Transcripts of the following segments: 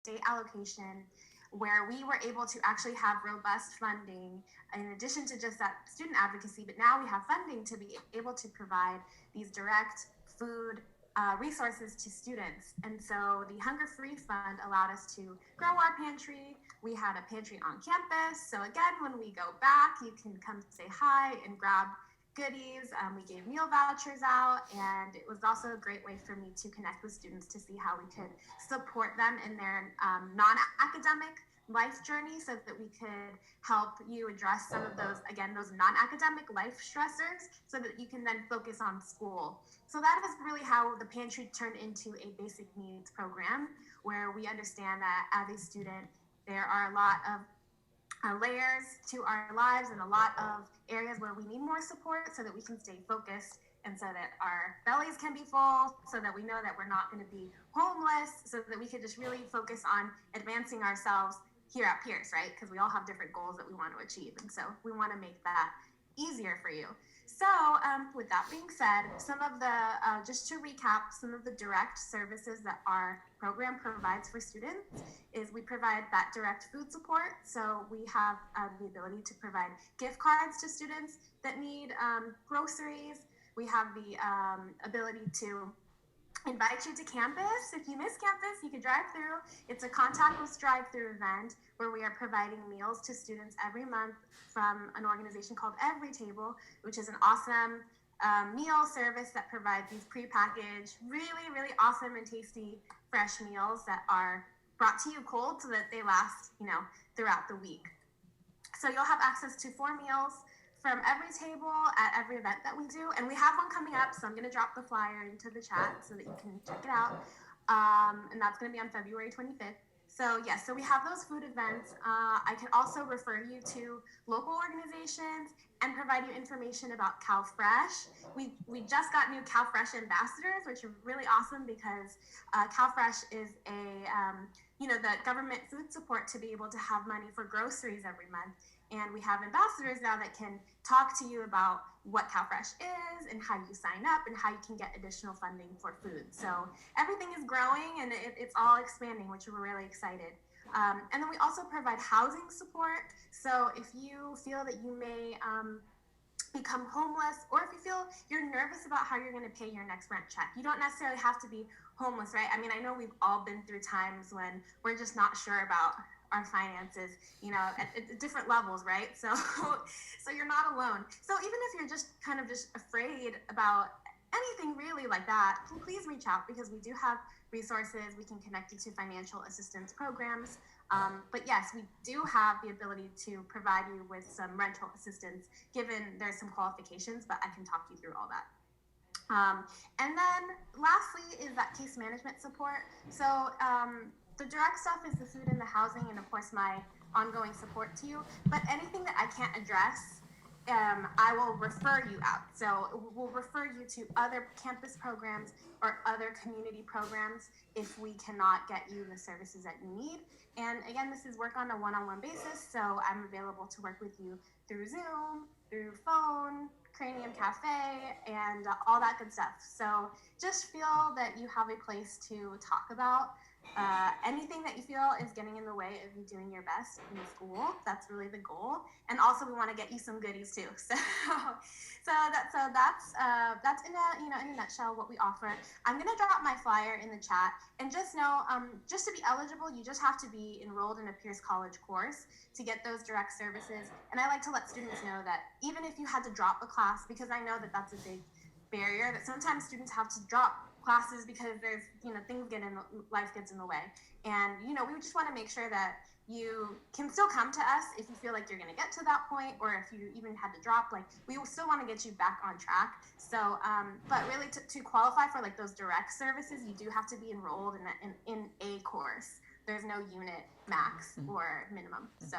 state allocation where we were able to actually have robust funding in addition to just that student advocacy, but now we have funding to be able to provide these direct food resources to students. And so the Hunger Free Fund allowed us to grow our pantry. We had a pantry on campus. So again, when we go back, you can come say hi and grab goodies. We gave meal vouchers out, and it was also a great way for me to connect with students to see how we could support them in their non-academic life journey so that we could help you address some of those, again, those non-academic life stressors so that you can then focus on school. So that is really how the pantry turned into a basic needs program where we understand that as a student, there are a lot of layers to our lives and a lot of areas where we need more support so that we can stay focused and so that our bellies can be full, so that we know that we're not going to be homeless, so that we could just really focus on advancing ourselves here at Pierce, right? Because we all have different goals that we want to achieve. And so we want to make that easier for you. So with that being said, some of the, just to recap, some of the direct services that our program provides for students is we provide that direct food support. So we have the ability to provide gift cards to students that need groceries. We have the ability to invite you to campus. If you miss campus, you can drive through. It's a contactless drive-through event where we are providing meals to students every month from an organization called Every Table, which is an awesome meal service that provides these prepackaged, really, really awesome and tasty fresh meals that are brought to you cold so that they last, throughout the week. So you'll have access to 4 meals from Every Table at every event that we do. And we have one coming up, so I'm going to drop the flyer into the chat so that you can check it out. And that's going to be on February 25th. So yes, so we have those food events. I can also refer you to local organizations and provide you information about CalFresh. We just got new CalFresh ambassadors, which are really awesome because CalFresh is the government food support to be able to have money for groceries every month. And we have ambassadors now that can talk to you about what CalFresh is and how you sign up and how you can get additional funding for food. So everything is growing and it's all expanding, which we're really excited. And then we also provide housing support. So if you feel that you may become homeless, or if you feel you're nervous about how you're going to pay your next rent check, you don't necessarily have to be homeless, right? I mean, I know we've all been through times when we're just not sure about our finances, at different levels, right? So you're not alone. So even if you're just kind of just afraid about anything really like that, please reach out because we do have resources. We can connect you to financial assistance programs. But yes, we do have the ability to provide you with some rental assistance, given there's some qualifications, but I can talk you through all that. And then lastly is that case management support. So the direct stuff is the food and the housing and of course my ongoing support to you, but anything that I can't address, I will refer you out. So we'll refer you to other campus programs or other community programs if we cannot get you the services that you need. And again, this is work on a one-on-one basis, so I'm available to work with you through Zoom, through phone, Cranium Cafe, and all that good stuff. So just feel that you have a place to talk about anything that you feel is getting in the way of you doing your best in school. That's really the goal. And also we want to get you some goodies too. So that's in a nutshell what we offer. I'm gonna drop my flyer in the chat, and just know, just to be eligible, you just have to be enrolled in a Pierce College course to get those direct services. And I like to let students know that even if you had to drop a class, because I know that that's a big barrier, that sometimes students have to drop classes because there's things life gets in the way, and we just want to make sure that you can still come to us if you feel like you're going to get to that point, or if you even had to drop, like we still want to get you back on track. So but really to qualify for like those direct services, you do have to be enrolled in a course. There's no unit max or minimum. So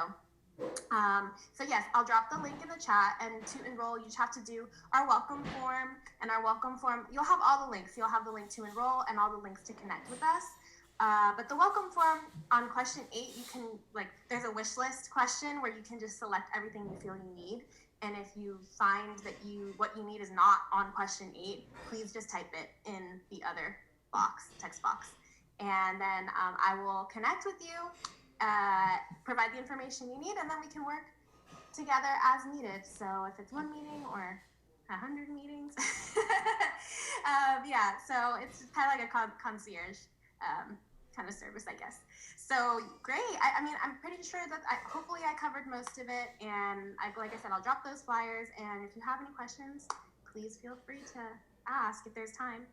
yes, I'll drop the link in the chat, and to enroll, you just have to do our welcome form, and our welcome form, you'll have all the links. You'll have the link to enroll and all the links to connect with us. But the welcome form on question 8, you can, there's a wish list question where you can just select everything you feel you need. And if you find that what you need is not on question 8, please just type it in the other text box. and then I will connect with you, provide the information you need, and then we can work together as needed. So if it's one meeting or 100 meetings, yeah. So it's kind of like a concierge kind of service, I guess. So great. I mean, I'm pretty sure that hopefully I covered most of it. And like I said, I'll drop those flyers. And if you have any questions, please feel free to ask if there's time.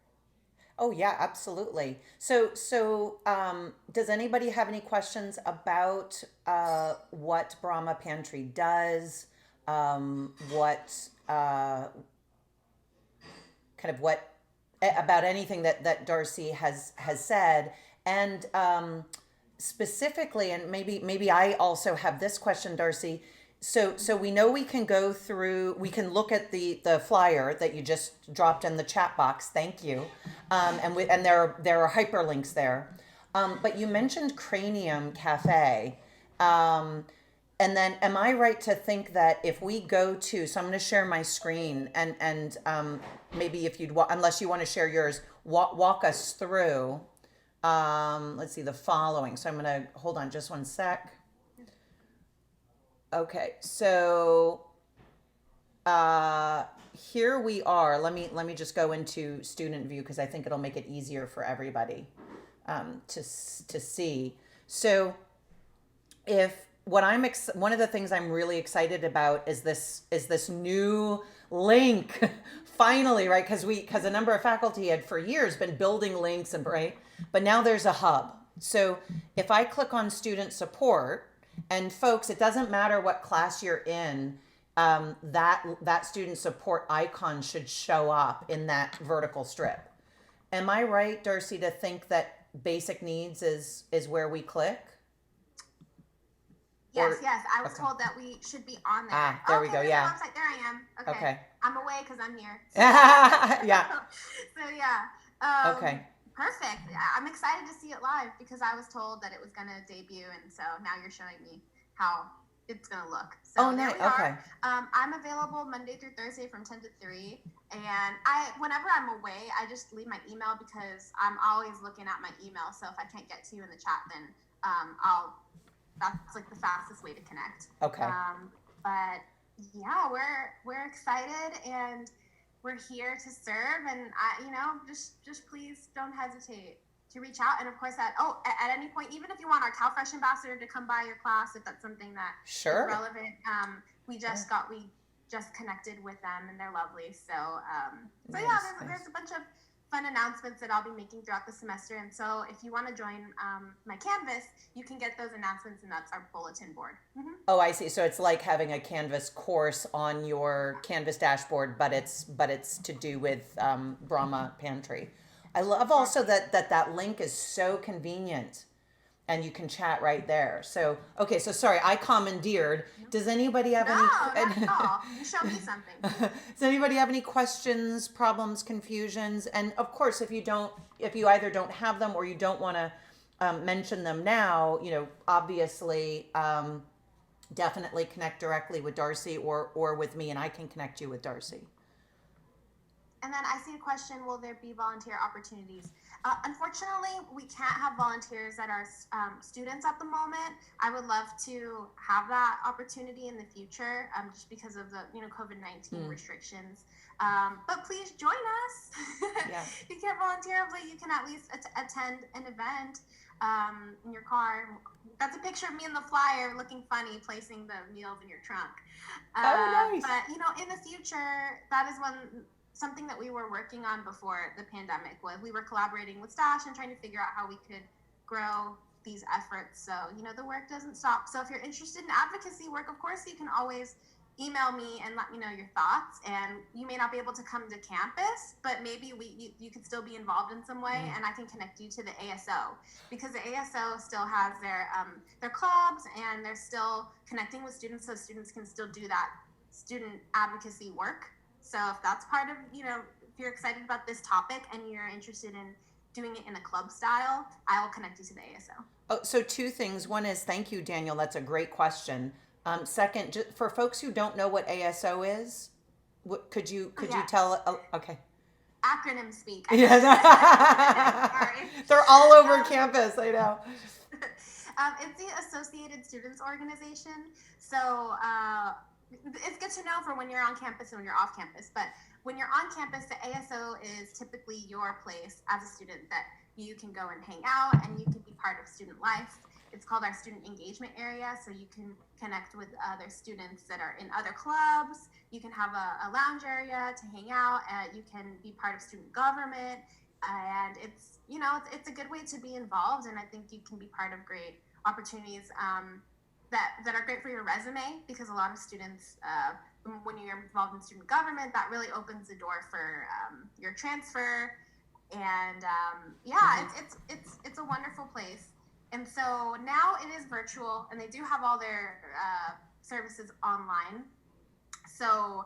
Oh yeah, absolutely. Does anybody have any questions about what Brahma Pantry does? What kind of what about anything that Darcy has said, and specifically, and maybe I also have this question, Darcy. So we know we can go through, we can look at the flyer that you just dropped in the chat box. Thank you, and there are hyperlinks there. But you mentioned Cranium Cafe. And then, am I right to think that if we go to, so I'm going to share my screen, and maybe if you'd, unless you want to share yours, walk us through. Let's see the following. So I'm going to hold on just one sec. Okay, so here we are. Let me just go into student view because I think it'll make it easier for everybody to see. So if one of the things I'm really excited about is this new link finally, right? Because a number of faculty had for years been building links, and right, but now there's a hub. So if I click on student support, and folks, it doesn't matter what class you're in, that student support icon should show up in that vertical strip. Am I right, Darcy, to think that basic needs is where we click? Yes, yes. I was told that we should be on there. Ah, there we go. There's Yeah. a website. There I am. Okay. I'm away because I'm here. Yeah. So yeah. Okay. Perfect. I'm excited to see it live because I was told that it was going to debut, and so now you're showing me how it's going to look. So nice. Okay. I'm available Monday through Thursday from 10 to 3, and whenever I'm away, I just leave my email because I'm always looking at my email. So if I can't get to you in the chat, then that's like the fastest way to connect. Okay. But yeah, we're excited and we're here to serve, and just please don't hesitate to reach out. And of course, at any point, even if you want our CalFresh ambassador to come by your class, if that's something that is relevant, we just connected with them, and they're lovely. So there's a bunch of fun announcements that I'll be making throughout the semester. And so if you want to join my Canvas, you can get those announcements, and that's our bulletin board. Mm-hmm. Oh, I see. So it's like having a Canvas course on your Canvas dashboard, but it's to do with Brahma Pantry. I love also that link is so convenient, and you can chat right there. So, okay, so sorry, I commandeered. Does anybody have any? Not at all. You show me something. Does anybody have any questions, problems, confusions? And of course, if you either don't have them or you don't want to mention them now, obviously, definitely connect directly with Darcy or with me, and I can connect you with Darcy. And then I see a question, will there be volunteer opportunities? Unfortunately, we can't have volunteers that are students at the moment. I would love to have that opportunity in the future, just because of the COVID-19 restrictions. But please join us. Yeah. You can't volunteer, but you can at least attend an event in your car. That's a picture of me in the flyer looking funny, placing the meals in your trunk. Nice. But in the future, that is something that we were working on before the pandemic. We were collaborating with Stash and trying to figure out how we could grow these efforts. So, the work doesn't stop. So if you're interested in advocacy work, of course, you can always email me and let me know your thoughts. And you may not be able to come to campus, but maybe you could still be involved in some way, and I can connect you to the ASO, because the ASO still has their clubs, and they're still connecting with students, so students can still do that student advocacy work. So if that's part of, if you're excited about this topic and you're interested in doing it in a club style, I will connect you to the ASO. Oh, so two things. One is, thank you, Daniel. That's a great question. Second, just for folks who don't know what ASO is, could you tell? Okay. acronym speak. Yeah. They're all over campus, I know. It's the Associated Students Organization. So it's good to know for when you're on campus and when you're off campus. But when you're on campus, the ASO is typically your place as a student that you can go and hang out and you can be part of student life. It's called our student engagement area. So you can connect with other students that are in other clubs. You can have a lounge area to hang out. You can be part of student government. And it's, it's a good way to be involved. And I think you can be part of great opportunities that are great for your resume, because a lot of students, when you're involved in student government, that really opens the door for your transfer. And it's a wonderful place. And so now it is virtual, and they do have all their services online. So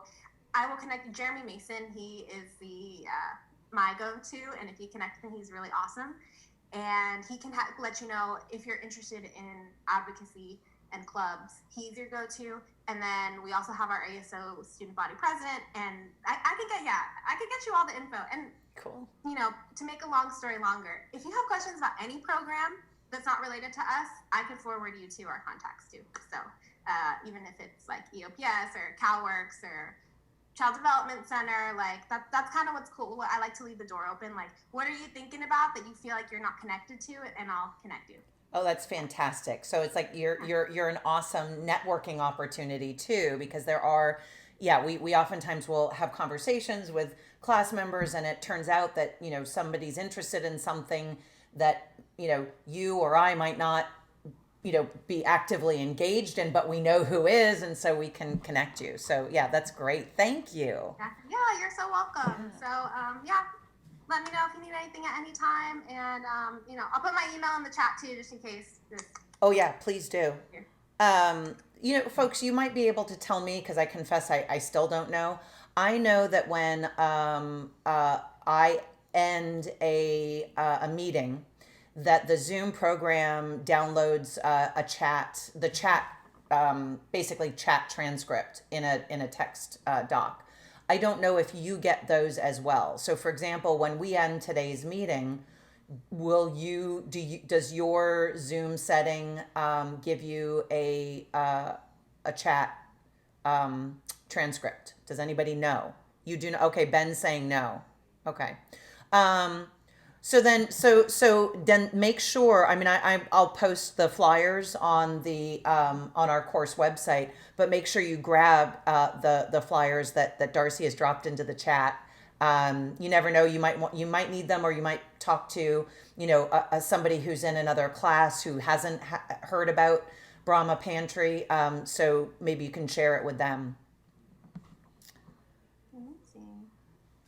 I will connect Jeremy Mason. He is my go-to, and if you connect with him, he's really awesome. And he can let you know if you're interested in advocacy and clubs. He's your go-to. And then we also have our ASO student body president, and I could get you all the info. And cool. To make a long story longer, if you have questions about any program that's not related to us, I can forward you to our contacts too. So even if it's like EOPS or CalWorks or Child Development Center, like that's kind of what's cool. I like to leave the door open. Like, what are you thinking about that you feel like you're not connected to, and I'll connect you. Oh, that's fantastic. So it's like you're an awesome networking opportunity too, because there are, we oftentimes will have conversations with class members, and it turns out that, somebody's interested in something that, you or I might not, be actively engaged in, but we know who is, and so we can connect you. So yeah, that's great. Thank you. Yeah, you're so welcome. So let me know if you need anything at any time, and I'll put my email in the chat too, just in case. Oh yeah, please do. Folks, you might be able to tell me, because I confess I still don't know. I know that when I end a meeting, that the Zoom program downloads the chat, basically chat transcript in a text doc. I don't know if you get those as well. So for example, when we end today's meeting, does your Zoom setting give you a chat transcript? Does anybody know? You do know? Okay, Ben's saying no. Okay. So then make sure, I'll post the flyers on on our course website, but make sure you grab the flyers that Darcy has dropped into the chat. You never know, you might need them, or you might talk to somebody who's in another class who hasn't heard about Brahma Pantry, so maybe you can share it with them.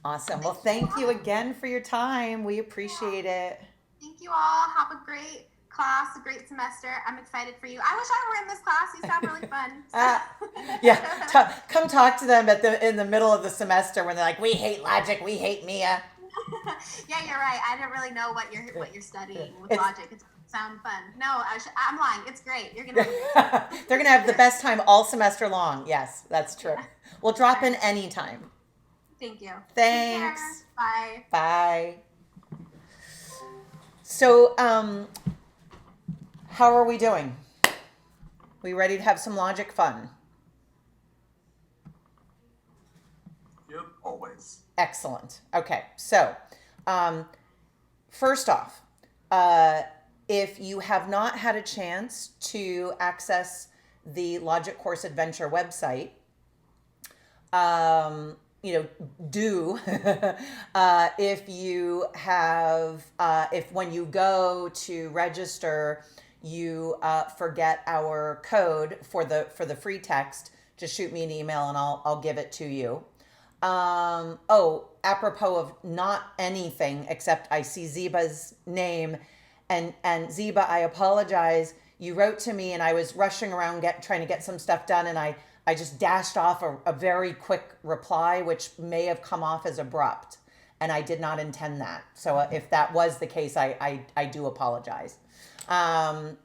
Awesome. Well, thank you again for your time. We appreciate it. Thank you all. Have a great class, a great semester. I'm excited for you. I wish I were in this class. You sound really fun. Yeah, come talk to them in the middle of the semester when they're like, "We hate logic. We hate Mia." Yeah, you're right. I didn't really know what you're studying with logic. It sounds fun. No, I'm lying. It's great. You're gonna. They're gonna have the best time all semester long. Yes, that's true. We'll drop in anytime. Thank you. Thanks. Bye. Bye. So, how are we doing? We ready to have some logic fun? Yep, always. Excellent. Okay, so first off, if you have not had a chance to access the Logic Course Adventure website, do if you have if when you go to register you forget our code for the free text, just shoot me an email and I'll give it to you. Apropos of not anything except I see Zeba's name, and Zeba, I apologize. You wrote to me and I was rushing around trying to get some stuff done, and I just dashed off a very quick reply, which may have come off as abrupt, and I did not intend that. So if that was the case, I do apologize. Okay,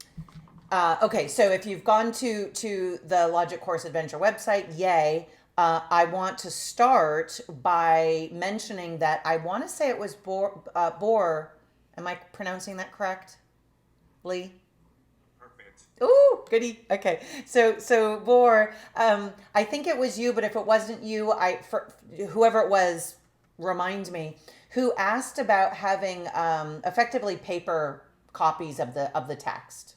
so if you've gone to the Logic Course Adventure website, yay. I want to start by mentioning that I want to say it was Bohr. Am I pronouncing that correct, Lee? Perfect. Ooh, goody. Okay, so Bohr, I think it was you, but if it wasn't you, for whoever it was, remind me, who asked about having effectively paper copies of the text.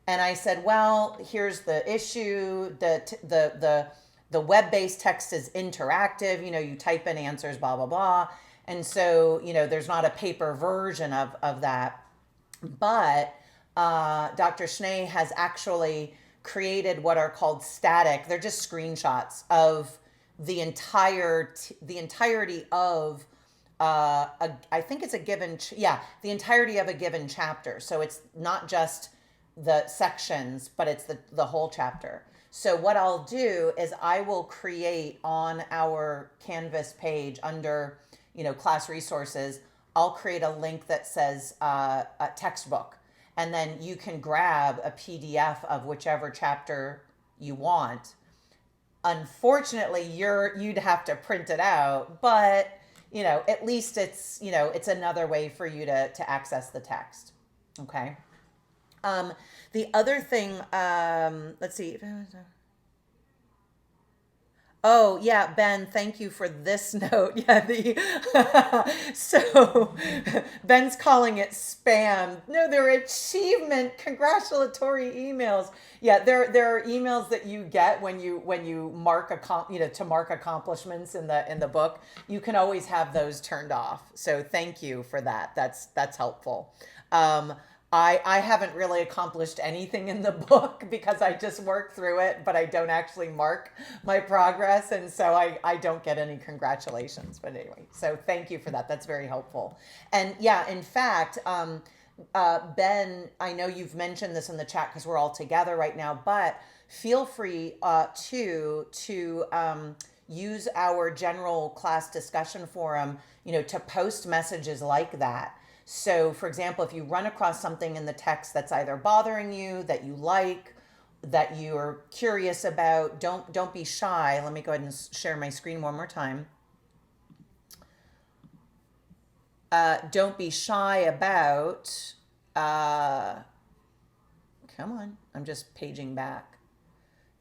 And I said, well, here's the issue. The web-based text is interactive. You type in answers, blah, blah, blah. And so, there's not a paper version of that. But Dr. Schnee has actually created what are called static. They're just screenshots of the entirety of I think it's a given, the entirety of a given chapter. So it's not just the sections, but it's the whole chapter. So what I'll do is I will create on our Canvas page under, class resources, I'll create a link that says a textbook. And then you can grab a PDF of whichever chapter you want. Unfortunately, you'd have to print it out, but at least it's another way for you to access the text. Okay. The other thing, let's see. Oh yeah, Ben, thank you for this note. Yeah, so Ben's calling it spam. No, they're achievement congratulatory emails. Yeah, there are emails that you get when you mark to mark accomplishments in the book. You can always have those turned off. So thank you for that. That's helpful. I haven't really accomplished anything in the book because I just work through it, but I don't actually mark my progress. And so I don't get any congratulations. But anyway, so thank you for that. That's very helpful. And yeah, in fact, Ben, I know you've mentioned this in the chat because we're all together right now, but feel free to use our general class discussion forum, to post messages like that. So, for example, if you run across something in the text that's either bothering you, that you like, that you're curious about, don't be shy. Let me go ahead and share my screen one more time. Don't be shy about. Come on, I'm just paging back.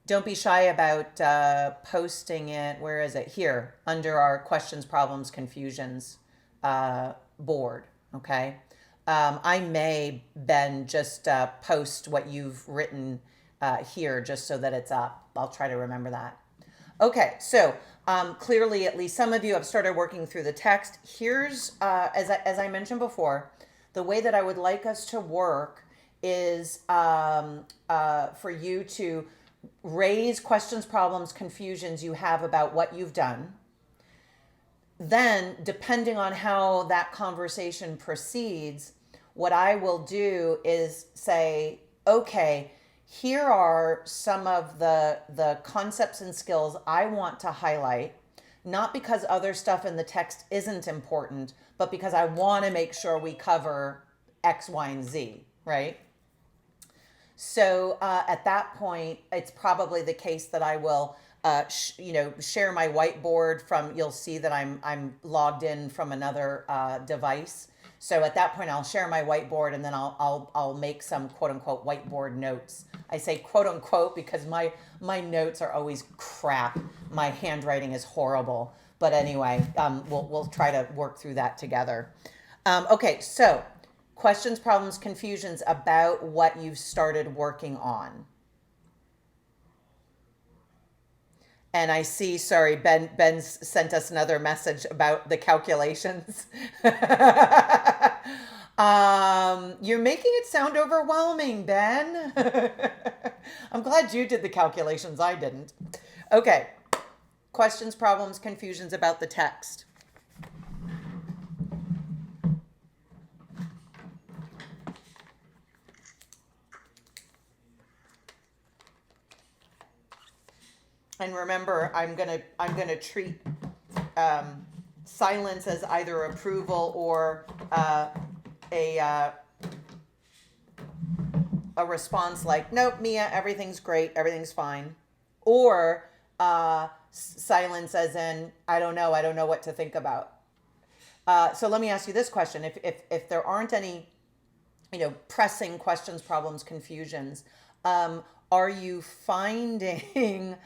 Don't be shy about posting it. Where is it? Here, under our questions, problems, confusions board. Okay. I may, Ben, just post what you've written here just so that it's up. I'll try to remember that. Okay, so clearly at least some of you have started working through the text. Here's, as I mentioned before, the way that I would like us to work is for you to raise questions, problems, confusions you have about what you've done. Then, depending on how that conversation proceeds, what I will do is say, okay, here are some of the concepts and skills I want to highlight, not because other stuff in the text isn't important, but because I want to make sure we cover X, Y, and Z, right? So at that point, it's probably the case that I will share my whiteboard from, you'll see that I'm logged in from another device. So at that point, I'll share my whiteboard and then I'll make some quote unquote whiteboard notes. I say quote unquote because my notes are always crap. My handwriting is horrible. But anyway, we'll try to work through that together. Okay, so questions, problems, confusions about what you've started working on. And I see, sorry, Ben sent us another message about the calculations. You're making it sound overwhelming, Ben. I'm glad you did the calculations. I didn't. Okay. Questions, problems, confusions about the text. And remember, I'm gonna treat silence as either approval or a response like, nope, Mia, everything's great, everything's fine, or silence as in, I don't know what to think about. So let me ask you this question. If there aren't any, pressing questions, problems, confusions, are you finding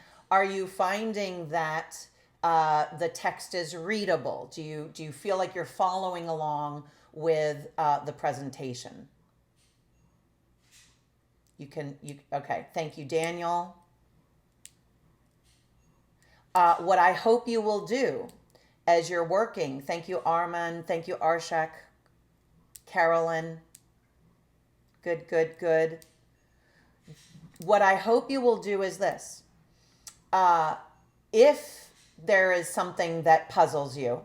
that the text is readable? Do you feel like you're following along with the presentation? Okay. Thank you, Daniel. What I hope you will do as you're working, thank you, Arman, thank you, Arshak, Carolyn. Good. What I hope you will do is this. If there is something that puzzles you,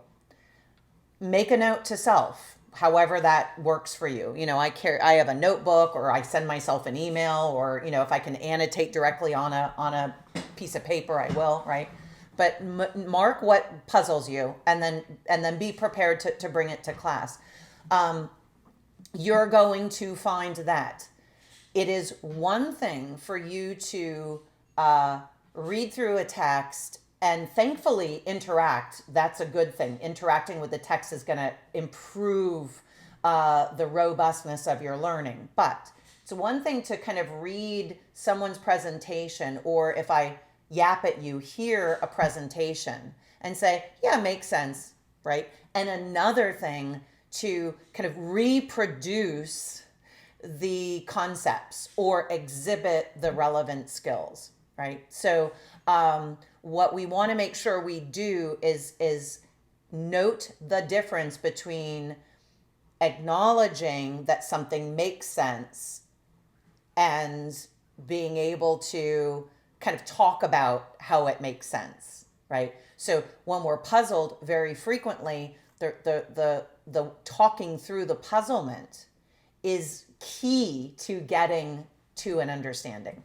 make a note to self, however that works for you. I have a notebook, or I send myself an email, or, if I can annotate directly on a piece of paper, I will, right? But mark what puzzles you, and then be prepared to bring it to class. You're going to find that it is one thing for you to read through a text and thankfully interact. That's a good thing. Interacting with the text is going to improve the robustness of your learning. But it's one thing to kind of read someone's presentation, or if I yap at you, hear a presentation and say, yeah, makes sense, right? And another thing to kind of reproduce the concepts or exhibit the relevant skills, right? So what we want to make sure we do is note the difference between acknowledging that something makes sense and being able to kind of talk about how it makes sense, right? So when we're puzzled, very frequently, the talking through the puzzlement is key to getting to an understanding.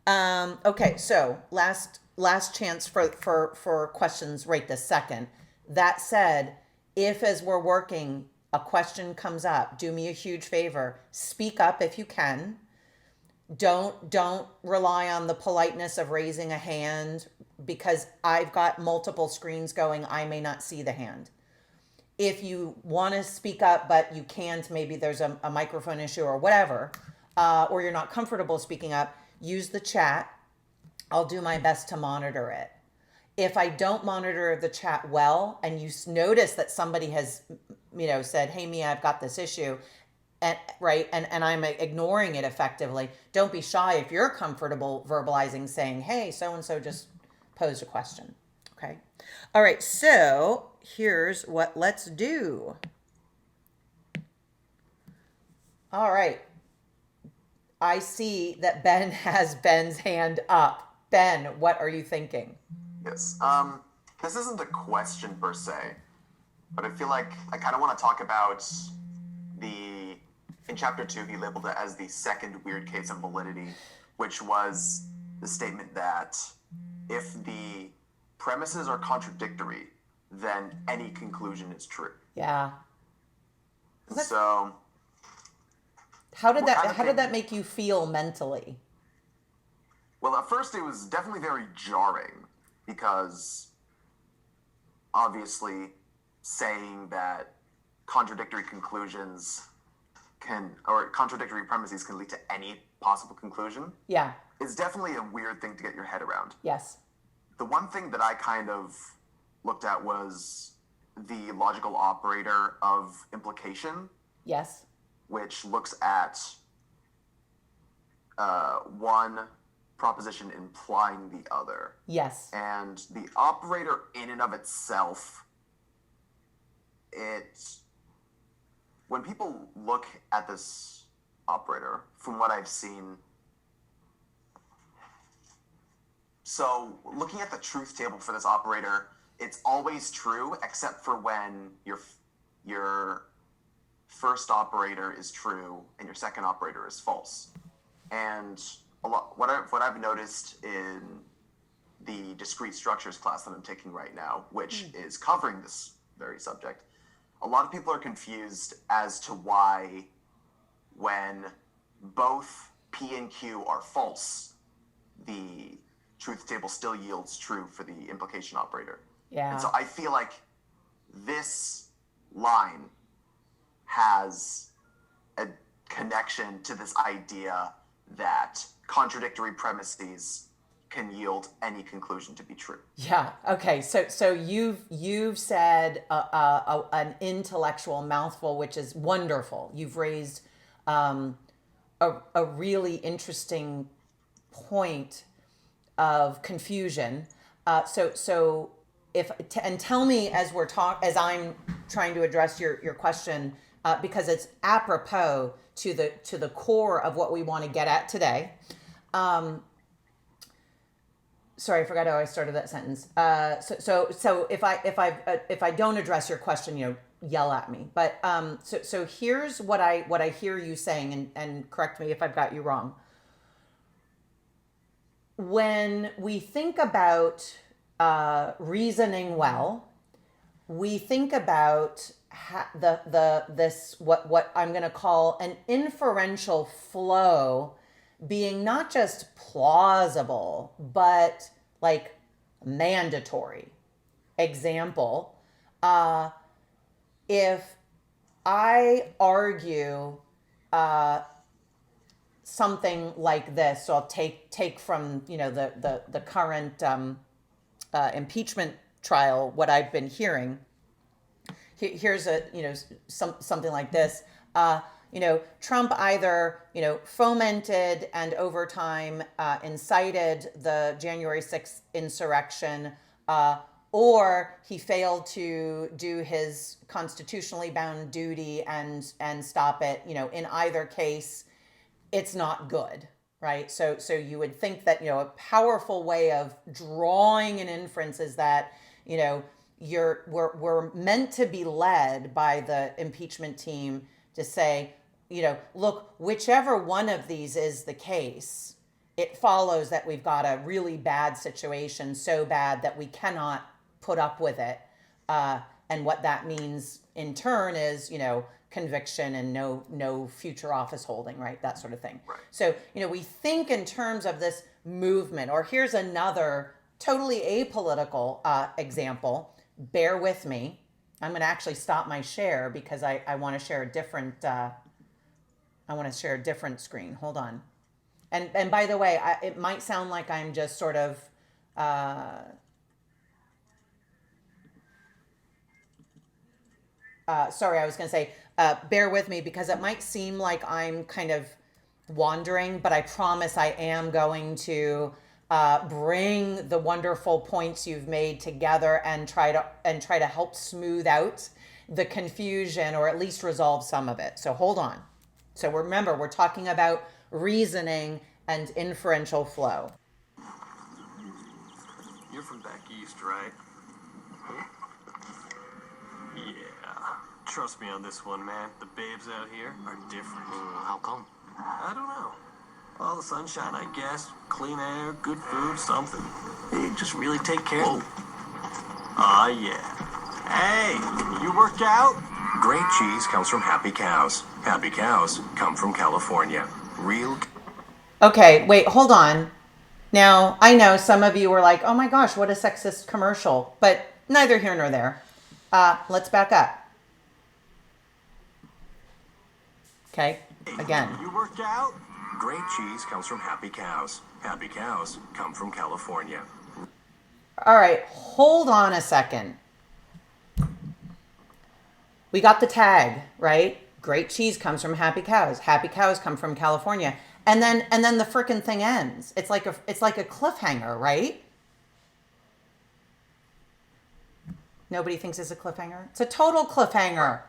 Okay, so last chance for questions right this second. That said, if as we're working, a question comes up, do me a huge favor, speak up if you can. Don't rely on the politeness of raising a hand, because I've got multiple screens going. I may not see the hand. If you want to speak up, but you can't, maybe there's a microphone issue or whatever, or you're not comfortable speaking up, use the chat. I'll do my best to monitor it. If I don't monitor the chat well, and you notice that somebody has, said, hey, Mia, I've got this issue, and I'm ignoring it effectively, don't be shy if you're comfortable verbalizing, saying, hey, so-and-so just posed a question. Okay. All right. So here's what let's do. All right. I see that Ben has Ben's hand up. Ben, what are you thinking? Yes. This isn't a question per se, but I feel like I kind of want to talk about in chapter 2, he labeled it as the second weird case of validity, which was the statement that if the premises are contradictory, then any conclusion is true. Yeah. So how did that make you feel mentally? Well, at first it was definitely very jarring, because obviously saying that contradictory conclusions or contradictory premises can lead to any possible conclusion. Yeah. It's definitely a weird thing to get your head around. Yes. The one thing that I kind of looked at was the logical operator of implication. Yes. Which looks at one proposition implying the other. Yes. And the operator in and of itself, when people look at this operator, from what I've seen, so looking at the truth table for this operator, it's always true except for when your first operator is true and your second operator is false. And what I've noticed in the discrete structures class that I'm taking right now, which is covering this very subject, a lot of people are confused as to why, when both P and Q are false, the truth table still yields true for the implication operator. Yeah. And so I feel like this line has a connection to this idea that contradictory premises can yield any conclusion to be true. Yeah. Okay. So you've said an intellectual mouthful, which is wonderful. You've raised a really interesting point of confusion. So and tell me as I'm trying to address your question, because it's apropos to the core of what we want to get at today. Sorry, I forgot how I started that sentence. So if I don't address your question, yell at me. But so here's what I hear you saying, and correct me if I've got you wrong. When we think about reasoning well, we think about what I'm going to call an inferential flow being not just plausible, but like mandatory. Example, if I argue something like this, so I'll take from the current impeachment trial what I've been hearing. Here's something like this. Trump either fomented and over time incited the January 6th insurrection, or he failed to do his constitutionally bound duty and stop it. In either case, it's not good, right? So you would think that a powerful way of drawing an inference is that we're meant to be led by the impeachment team to say, look, whichever one of these is the case, it follows that we've got a really bad situation, so bad that we cannot put up with it. And what that means in turn is, conviction and no future office holding, right? That sort of thing. Right. So, we think in terms of this movement, or here's another totally apolitical example. Bear with me. I'm going to actually stop my share because I want to share a different screen. Hold on. And by the way, it might sound like I'm just sort of sorry, I was going to say, bear with me because it might seem like I'm kind of wandering, but I promise I am going to bring the wonderful points you've made together and try to help smooth out the confusion, or at least resolve some of it. So hold on. So remember, we're talking about reasoning and inferential flow. You're from back east, right? Yeah. Trust me on this one, man. The babes out here are different. How come? I don't know. All the sunshine, I guess. Clean air, good food, something. They just really take care of them. Aw, yeah. Hey, you work out? Great cheese comes from happy cows. Happy cows come from California. Real. Okay, wait, hold on. Now, I know some of you were like, oh my gosh, what a sexist commercial. But neither here nor there. Let's back up. Okay, again. You work out? Great cheese comes from happy cows. Happy cows come from California. All right, hold on a second. We got the tag, right? Great cheese comes from happy cows. Happy cows come from California. And then the frickin' thing ends. It's like a cliffhanger, right? Nobody thinks it's a cliffhanger. It's a total cliffhanger.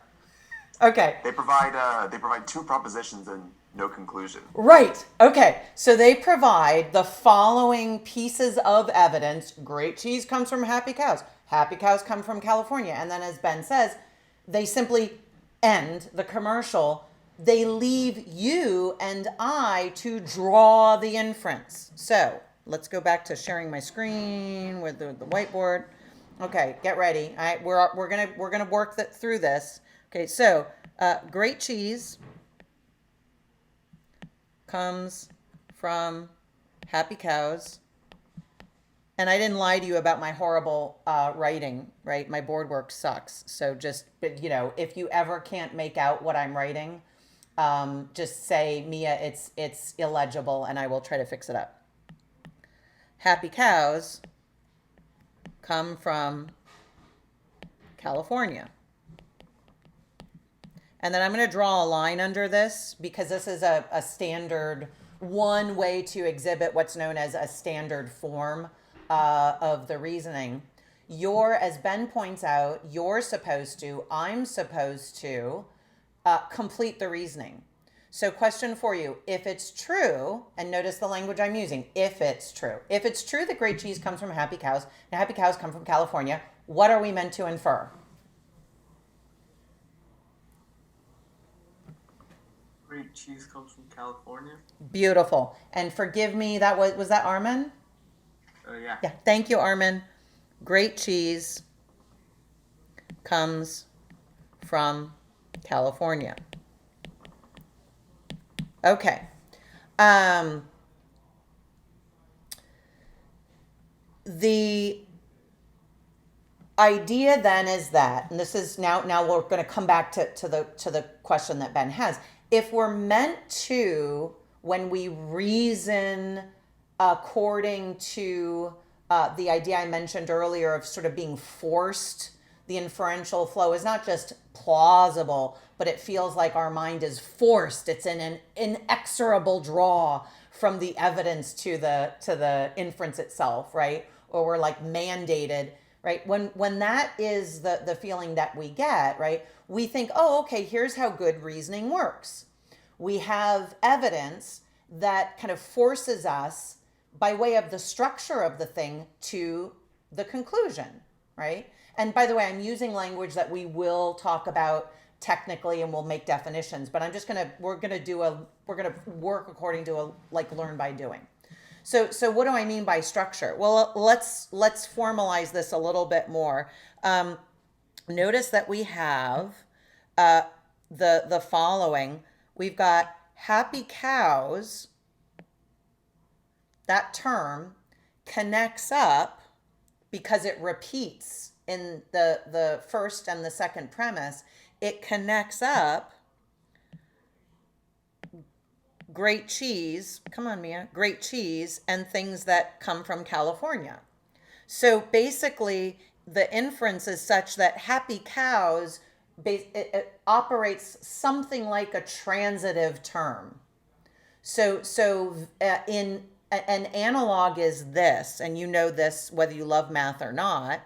Okay. They provide two propositions and no conclusion. Right. Okay. So they provide the following pieces of evidence. Great cheese comes from happy cows. Happy cows come from California. And then, as Ben says, they simply end the commercial. They leave you and I to draw the inference. So let's go back to sharing my screen with the whiteboard. Okay, get ready. All right, we're gonna work through this. Okay, so great cheese comes from happy cows. And I didn't lie to you about my horrible writing, right? My board work sucks. So just, but if you ever can't make out what I'm writing, just say, Mia, it's illegible, and I will try to fix it up. Happy cows come from California. And then I'm going to draw a line under this because this is a standard, one way to exhibit what's known as a standard form of the reasoning. As Ben points out, I'm supposed to complete the reasoning. So question for you, if it's true, and notice the language I'm using, if it's true that great cheese comes from happy cows, and happy cows come from California, what are we meant to infer? Great cheese comes from California. Beautiful. And forgive me, that was that Armin? Yeah. Yeah. Thank you, Armin. Great cheese comes from California. Okay. The idea then is that, and this is now we're going to come back to the question that Ben has. If we're meant to, when we reason according to the idea I mentioned earlier of sort of being forced, the inferential flow is not just plausible, but it feels like our mind is forced. It's in an inexorable draw from the evidence to the inference itself, right? Or we're like mandated, right? When that is the feeling that we get, right? We think, oh, okay, here's how good reasoning works. We have evidence that kind of forces us by way of the structure of the thing to the conclusion, right? And by the way, I'm using language that we will talk about technically and we'll make definitions, but we're gonna work according to a learn by doing. So what do I mean by structure? Well, let's formalize this a little bit more. Notice that we have the following. We've got happy cows. That term connects up because it repeats in the first and the second premise. It connects up great cheese, come on, Mia, great cheese, and things that come from California. So basically, the inference is such that happy cows, it operates something like a transitive term. So in an analog is this, and you know this whether you love math or not.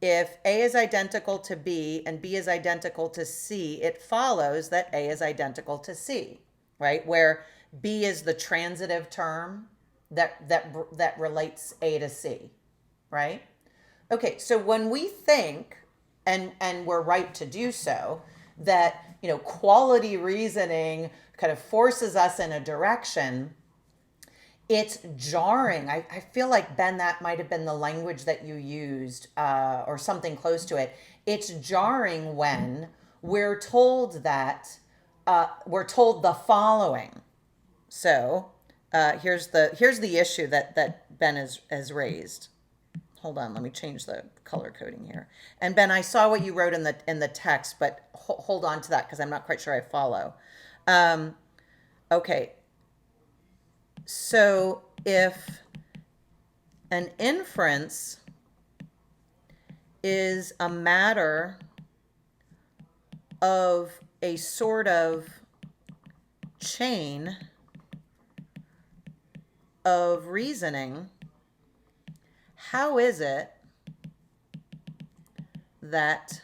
If A is identical to B and B is identical to C, it follows that A is identical to C, right? Where B is the transitive term that relates A to C, right? Okay, so when we think, and we're right to do so, that quality reasoning kind of forces us in a direction, it's jarring. I feel like, Ben, that might have been the language that you used, or something close to it. It's jarring when we're told the following. So here's the issue that Ben has raised. Hold on, let me change the color coding here. And Ben, I saw what you wrote in the text, but hold on to that because I'm not quite sure I follow. Okay. So if an inference is a matter of a sort of chain of reasoning, how is it that,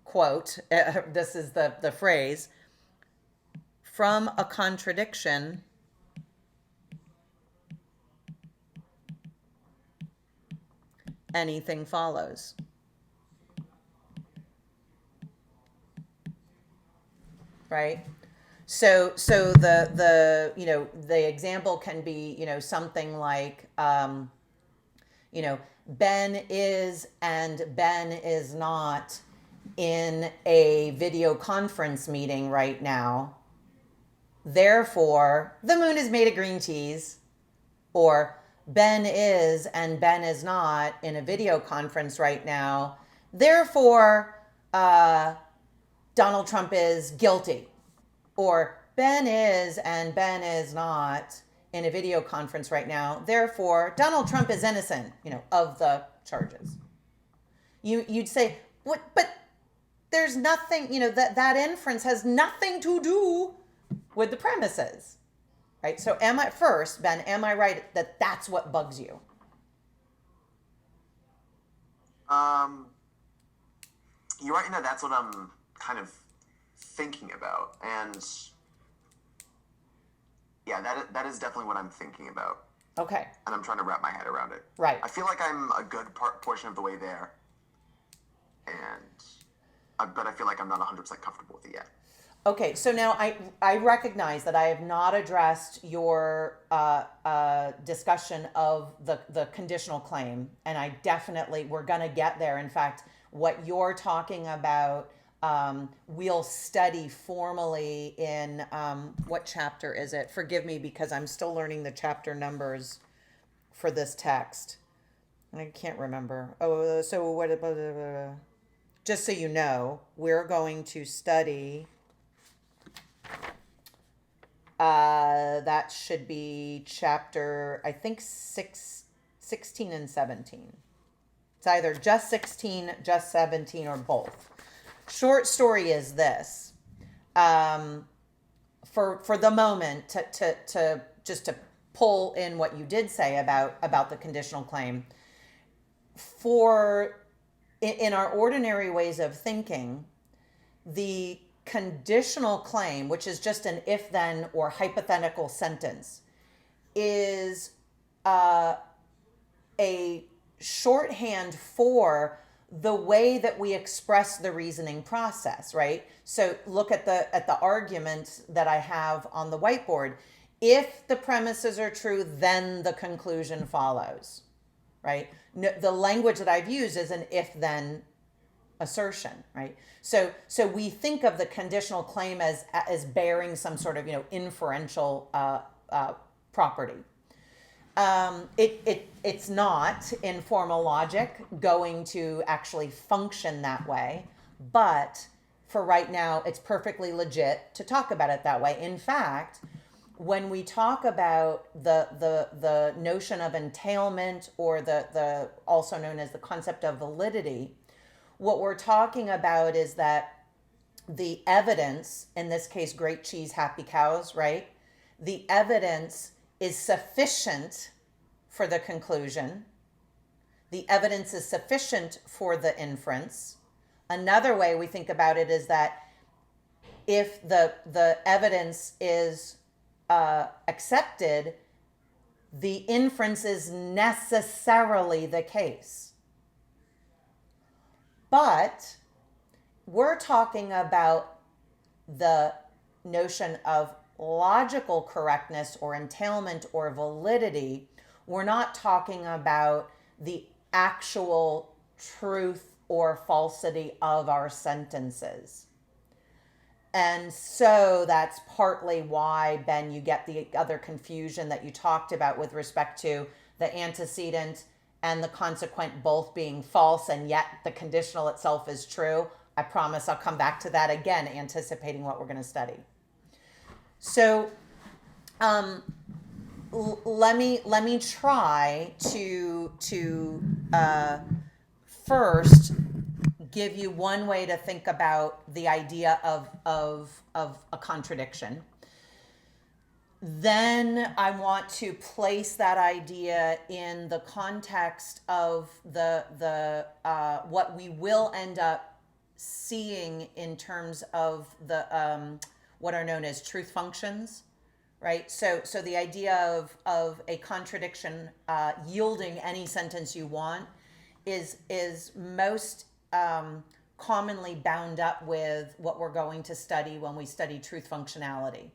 quote, this is the phrase, from a contradiction anything follows? Right? So the example can be, something like, Ben is and Ben is not in a video conference meeting right now. Therefore, the moon is made of green cheese. Or Ben is and Ben is not in a video conference right now. Therefore, Donald Trump is guilty. Or Ben is and Ben is not in a video conference right now. Therefore, Donald Trump is innocent, of the charges. You'd say, what? But there's nothing, that inference has nothing to do with the premises, right? So Ben, am I right that that's what bugs you? You're right, that's what I'm kind of thinking about, and yeah, that is definitely what I'm thinking about, Okay, and I'm trying to wrap my head around it. right. I feel like I'm a good portion of the way there, but I feel like I'm not 100% comfortable with it yet. Okay, so now I recognize that I have not addressed your discussion of the conditional claim, and we're going to get there. In fact, what you're talking about, we'll study formally in, what chapter is it? Forgive me because I'm still learning the chapter numbers for this text. I can't remember. Oh, so what about, just so you know, we're going to study... that should be chapter, I think, 16 and 17. It's either just 16, just 17, or both. Short story is this. For the moment, to just to pull in what you did say about the conditional claim, in our ordinary ways of thinking, the conditional claim, which is just an if-then or hypothetical sentence, is a shorthand for the way that we express the reasoning process, right? So look at the argument that I have on the whiteboard. If the premises are true, then the conclusion follows, right? The language that I've used is an if-then assertion, right? So we think of the conditional claim as bearing some sort of inferential property. It's not in formal logic going to actually function that way, but for right now, it's perfectly legit to talk about it that way. In fact, when we talk about the notion of entailment, or the also known as the concept of validity, what we're talking about is that the evidence, in this case, great cheese, happy cows, right? The evidence is sufficient for the conclusion. The evidence is sufficient for the inference. Another way we think about it is that if the evidence is accepted, the inference is necessarily the case. But we're talking about the notion of logical correctness or entailment or validity. We're not talking about the actual truth or falsity of our sentences. And so that's partly why, Ben, you get the other confusion that you talked about with respect to the antecedent and the consequent both being false, and yet the conditional itself is true. I promise I'll come back to that again, anticipating what we're going to study. So let me try to first give you one way to think about the idea of a contradiction. Then I want to place that idea in the context of the what we will end up seeing in terms of the what are known as truth functions, right? So the idea of a contradiction yielding any sentence you want is most commonly bound up with what we're going to study when we study truth functionality.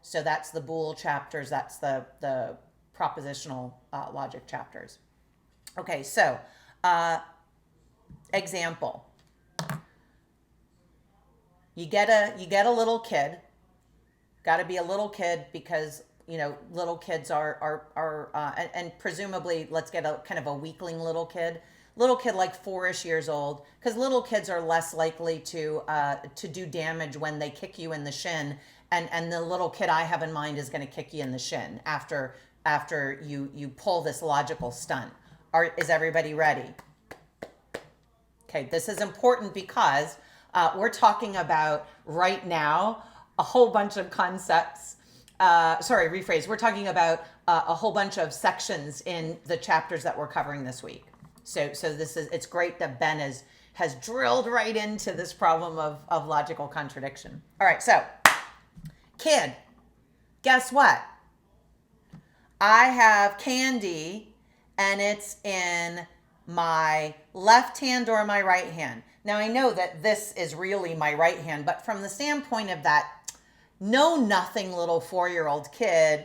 So that's the Boole chapters, that's the propositional logic chapters. Okay, so example. You get a little kid. Got to be a little kid because little kids and presumably let's get a kind of a weakling little kid like 4-ish years old, because little kids are less likely to do damage when they kick you in the shin, and the little kid I have in mind is going to kick you in the shin after you pull this logical stunt. Is everybody ready? Okay, this is important because we're talking about right now a whole bunch of concepts. Rephrase. We're talking about a whole bunch of sections in the chapters that we're covering this week. So it's great that Ben has drilled right into this problem of logical contradiction. All right, so kid, guess what? I have candy and it's in my left hand or my right hand. Now I know that this is really my right hand, but from the standpoint of that know-nothing little 4-year-old kid,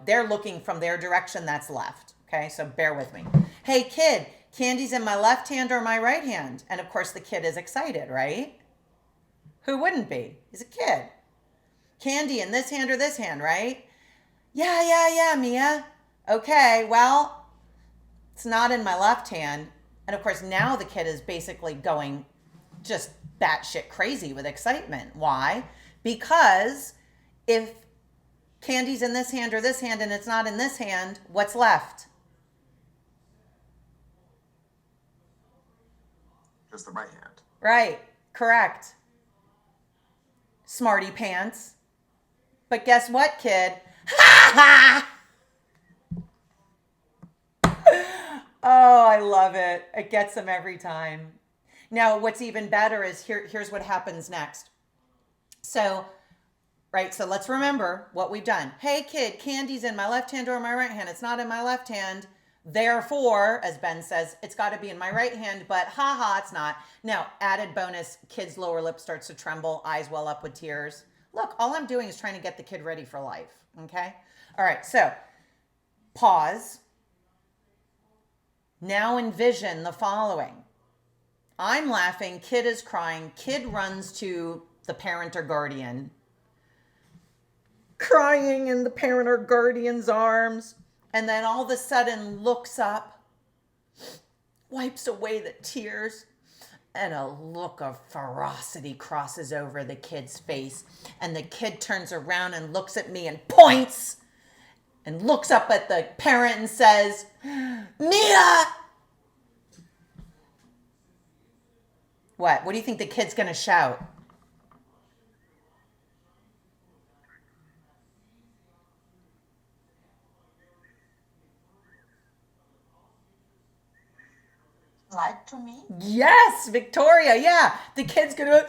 they're looking from their direction, that's left. Okay, so bear with me. Hey kid, candy's in my left hand or my right hand? And of course the kid is excited, right? Who wouldn't be? He's a kid. Candy in this hand or this hand, right? Yeah, Mia. Okay, well, it's not in my left hand. And of course now the kid is basically going just batshit crazy with excitement. Why? Because if candy's in this hand or this hand and it's not in this hand, what's left? Just the right hand. Right, correct. Smarty pants. But guess what, kid? Ha ha! Oh, I love it. It gets them every time. Now, what's even better is here's what happens next. So let's remember what we've done. Hey, kid, candy's in my left hand or my right hand. It's not in my left hand. Therefore, as Ben says, it's got to be in my right hand, but it's not. Now, added bonus, kid's lower lip starts to tremble, eyes well up with tears. Look, all I'm doing is trying to get the kid ready for life, okay? All right, so pause. Now envision the following. I'm laughing, kid is crying, kid runs to the parent or guardian, crying in the parent or guardian's arms, and then all of a sudden looks up, wipes away the tears, and a look of ferocity crosses over the kid's face. And the kid turns around and looks at me and points and looks up at the parent and says, Mia! What do you think the kid's going to shout? Lied to me? Yes, Victoria. Yeah, the kid's gonna.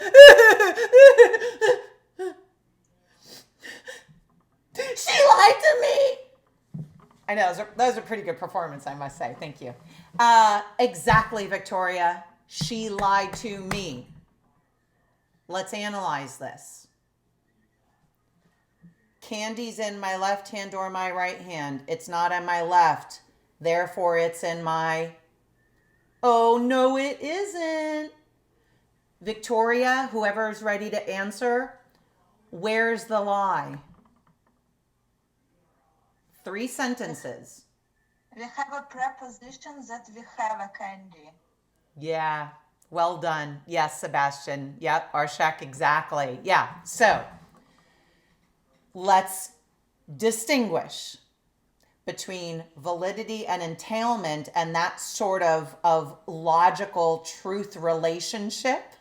She lied to me. I know that was a pretty good performance, I must say. Thank you. Exactly, Victoria. She lied to me. Let's analyze this. Candy's in my left hand or my right hand. It's not in my left. Therefore, it's in my... Oh, no, it isn't. Victoria, whoever's ready to answer, where's the lie? 3 sentences. We have a preposition that we have a candy. Yeah, well done. Yes, Sebastian. Yep, Arshak, exactly. Yeah, so let's distinguish between validity and entailment and that sort of logical truth relationship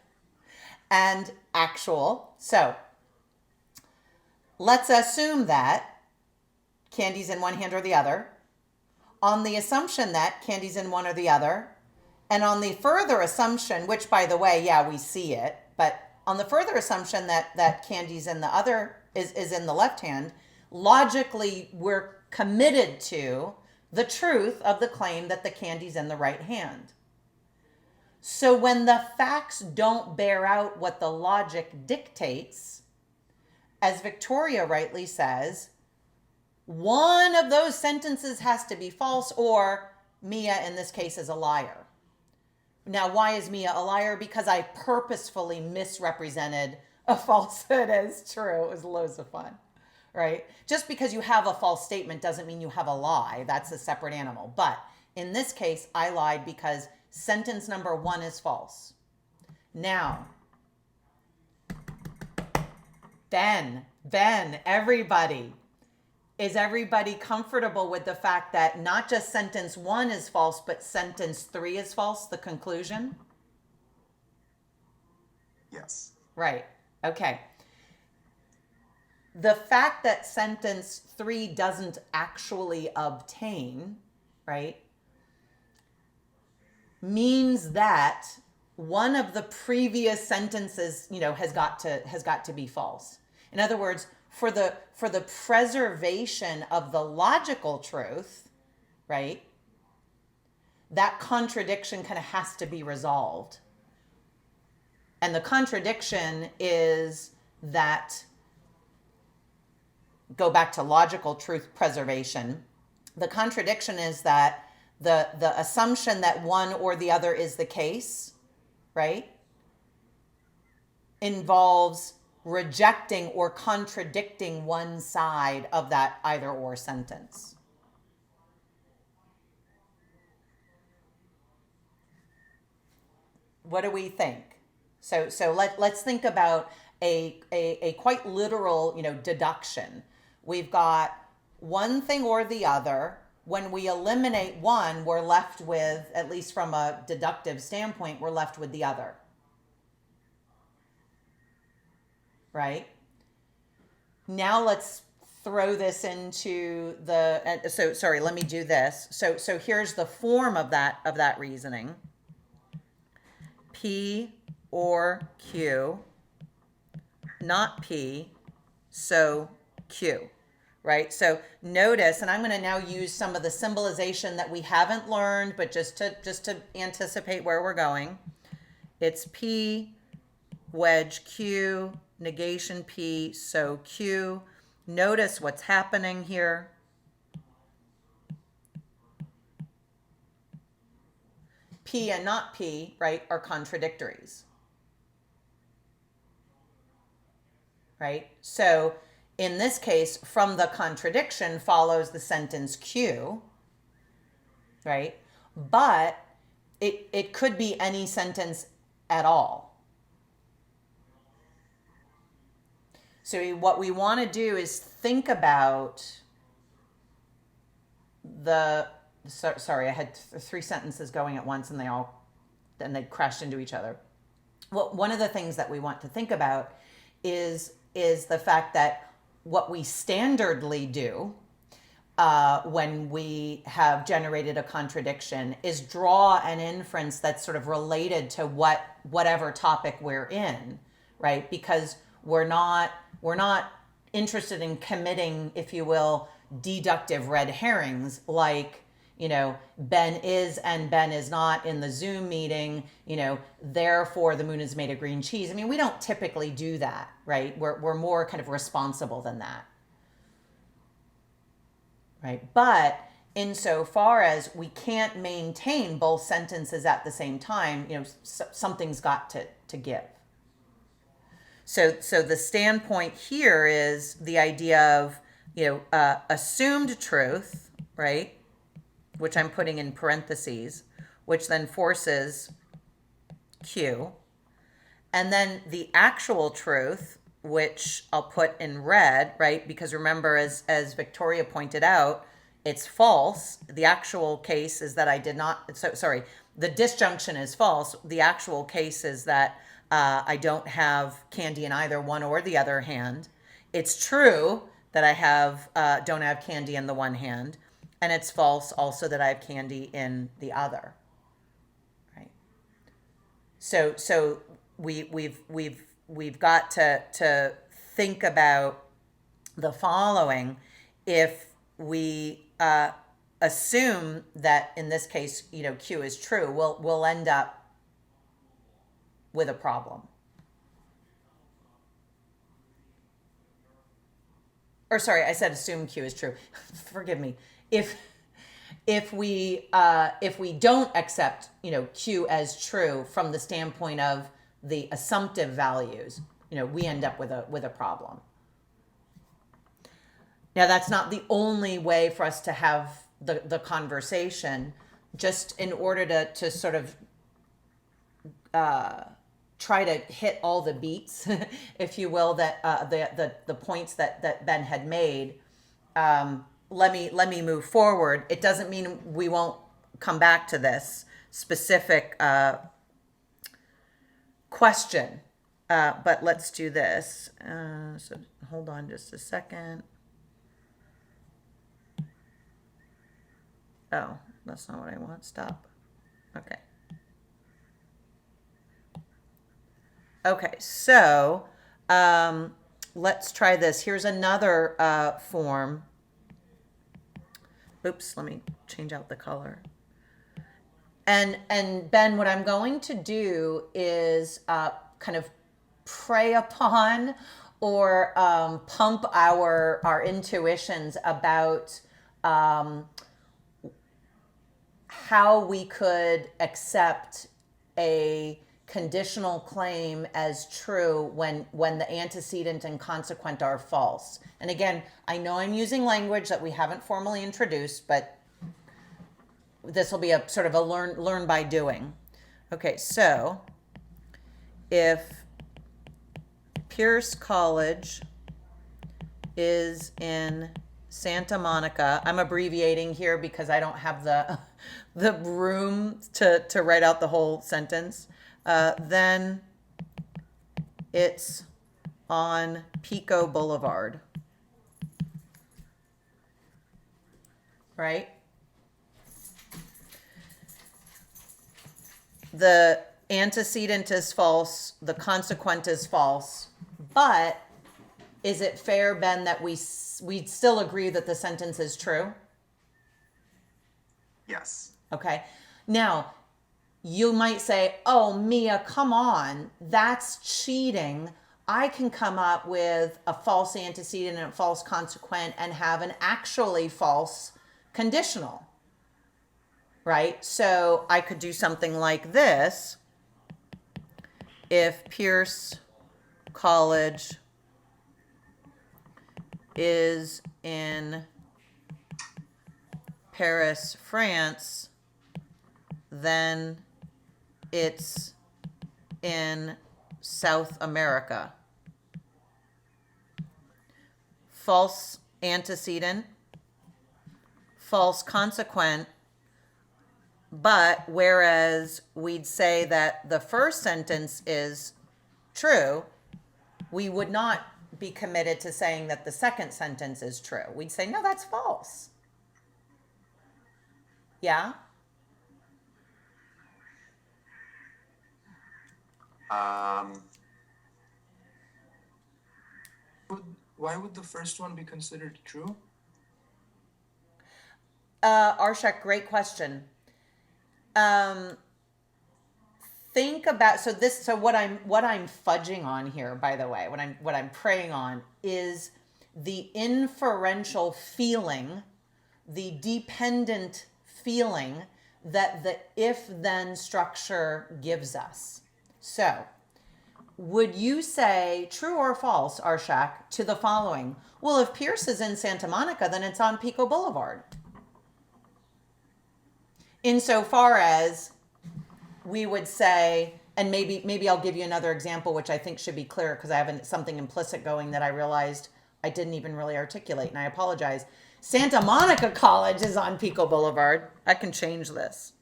and actual. So let's assume that candy's in one hand or the other, on the assumption that candy's in one or the other, and on the further assumption, which by the way, yeah, we see it, but on the further assumption that candy's in the other, is in the left hand, logically we're committed to the truth of the claim that the candy's in the right hand. So when the facts don't bear out what the logic dictates, as Victoria rightly says, one of those sentences has to be false, or Mia in this case is a liar. Now, why is Mia a liar? Because I purposefully misrepresented a falsehood as true. It was loads of fun. right? Just because you have a false statement doesn't mean you have a lie. That's a separate animal. But in this case, I lied because sentence number 1 is false. Now, then, everybody, is everybody comfortable with the fact that not just sentence 1 is false, but sentence 3 is false, the conclusion? Yes. Right. Okay. The fact that sentence 3 doesn't actually obtain, right, means that one of the previous sentences, has got to be false. In other words, for the preservation of the logical truth, right, that contradiction kind of has to be resolved. And the contradiction is that, go back to logical truth preservation, the contradiction is that the assumption that one or the other is the case, right, involves rejecting or contradicting one side of that either or sentence. What do we think? So let's think about a quite literal, deduction. We've got one thing or the other. When we eliminate one, we're left with, at least from a deductive standpoint, we're left with the other. Right? Now let's throw this into let me do this. So here's the form of that reasoning. P or Q, not P, so Q, right? So notice, and I'm going to now use some of the symbolization that we haven't learned, but just to anticipate where we're going. It's P, wedge Q, negation P, so Q. Notice what's happening here. P and not P, right, are contradictories. Right? So in this case, from the contradiction follows the sentence Q, right? But it could be any sentence at all. So what we want to do is think about sorry, I had 3 sentences going at once and they crashed into each other. Well, one of the things that we want to think about is the fact that what we standardly do when we have generated a contradiction is draw an inference that's sort of related to whatever topic we're in, right? Because we're not interested in committing, if you will, deductive red herrings like, Ben is and Ben is not in the Zoom meeting, therefore the moon is made of green cheese. I mean, we don't typically do that, right? We're more kind of responsible than that, right? But insofar as we can't maintain both sentences at the same time, something's got to give. So the standpoint here is the idea of, assumed truth, right? Which I'm putting in parentheses, which then forces Q. And then the actual truth, which I'll put in red, right? Because remember, as Victoria pointed out, it's false. The actual case is that I did not, the disjunction is false. The actual case is that I don't have candy in either one or the other hand. It's true that I don't have candy in the one hand. And it's false also that I have candy in the other, right? So we've got to think about the following. If we assume that in this case, Q is true, we'll end up with a problem. Or sorry, I said assume Q is true. Forgive me. If we don't accept Q as true from the standpoint of the assumptive values, we end up with a problem. Now, that's not the only way for us to have the conversation, just in order to sort of try to hit all the beats, if you will, that the points that Ben had made. Let me move forward. It doesn't mean we won't come back to this specific question, but let's do this. So hold on just a second. Oh, that's not what I want. Stop. Okay. Okay, so let's try this. Here's another form. Oops, let me change out the color. And Ben, what I'm going to do is kind of prey upon or pump our intuitions about how we could accept a conditional claim as true when the antecedent and consequent are false. And again, I know I'm using language that we haven't formally introduced, but this will be a sort of a learn by doing. Okay, so if Pierce College is in Santa Monica, I'm abbreviating here because I don't have the room to write out the whole sentence. Then it's on Pico Boulevard, right? The antecedent is false, the consequent is false, but is it fair, Ben, that we still agree that the sentence is true? Yes. Okay. Now, you might say, oh, Mia, come on, that's cheating. I can come up with a false antecedent and a false consequent and have an actually false conditional, right? So I could do something like this. If Pierce College is in Paris, France, then it's in South America. False antecedent, false consequent, but whereas we'd say that the first sentence is true, we would not be committed to saying that the second sentence is true. We'd say, no, that's false. Yeah? Why would the first one be considered true? Arshak, great question. Think about so what I'm fudging on here, by the way, what I'm preying on is the inferential feeling, the dependent feeling that the if-then structure gives us. So, would you say true or false, Arshak, to the following? Well, if Pierce is in Santa Monica, then it's on Pico Boulevard. Insofar as we would say, and maybe I'll give you another example, which I think should be clear because I have something implicit going that I realized I didn't even really articulate, and I apologize. Santa Monica College is on Pico Boulevard. I can change this.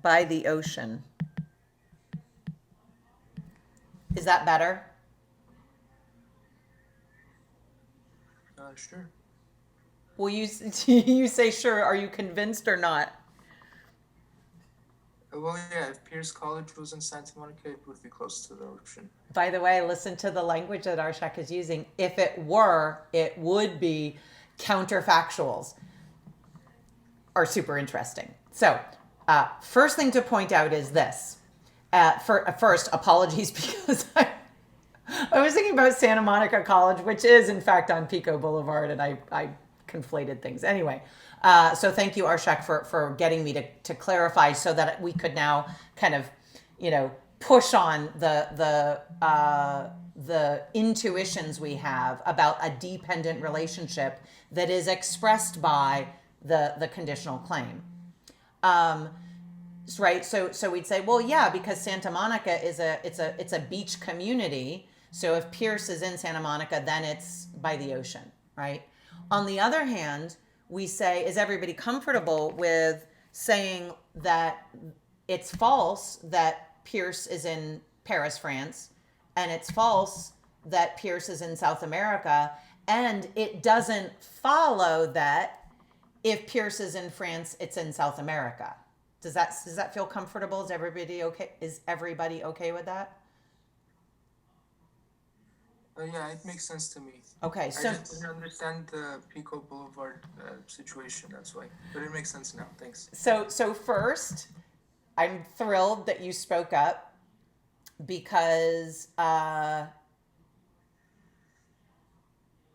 By the ocean. Is that better? Sure. Will you say sure? Are you convinced or not? Well, yeah, if Pierce College was in Santa Monica, it would be close to the ocean. By the way, listen to the language that Arshak is using. If it were, it would be. Counterfactuals are super interesting. So, first thing to point out is this. First, apologies because I was thinking about Santa Monica College, which is in fact on Pico Boulevard, and I conflated things. Anyway, so thank you, Arshak, for getting me to clarify so that we could now kind of, push on the intuitions we have about a dependent relationship that is expressed by the conditional claim. Right. So we'd say, well, yeah, because Santa Monica it's a beach community. So if Pierce is in Santa Monica, then it's by the ocean, right? On the other hand, we say, is everybody comfortable with saying that it's false that Pierce is in Paris, France, and it's false that Pierce is in South America, and it doesn't follow that if Pierce is in France, it's in South America. Does that feel comfortable? Is everybody okay? Is everybody okay with that? Yeah, it makes sense to me. Okay, I so just didn't understand the Pico Boulevard situation, that's why. But it makes sense now. Thanks. so first, I'm thrilled that you spoke up because yeah,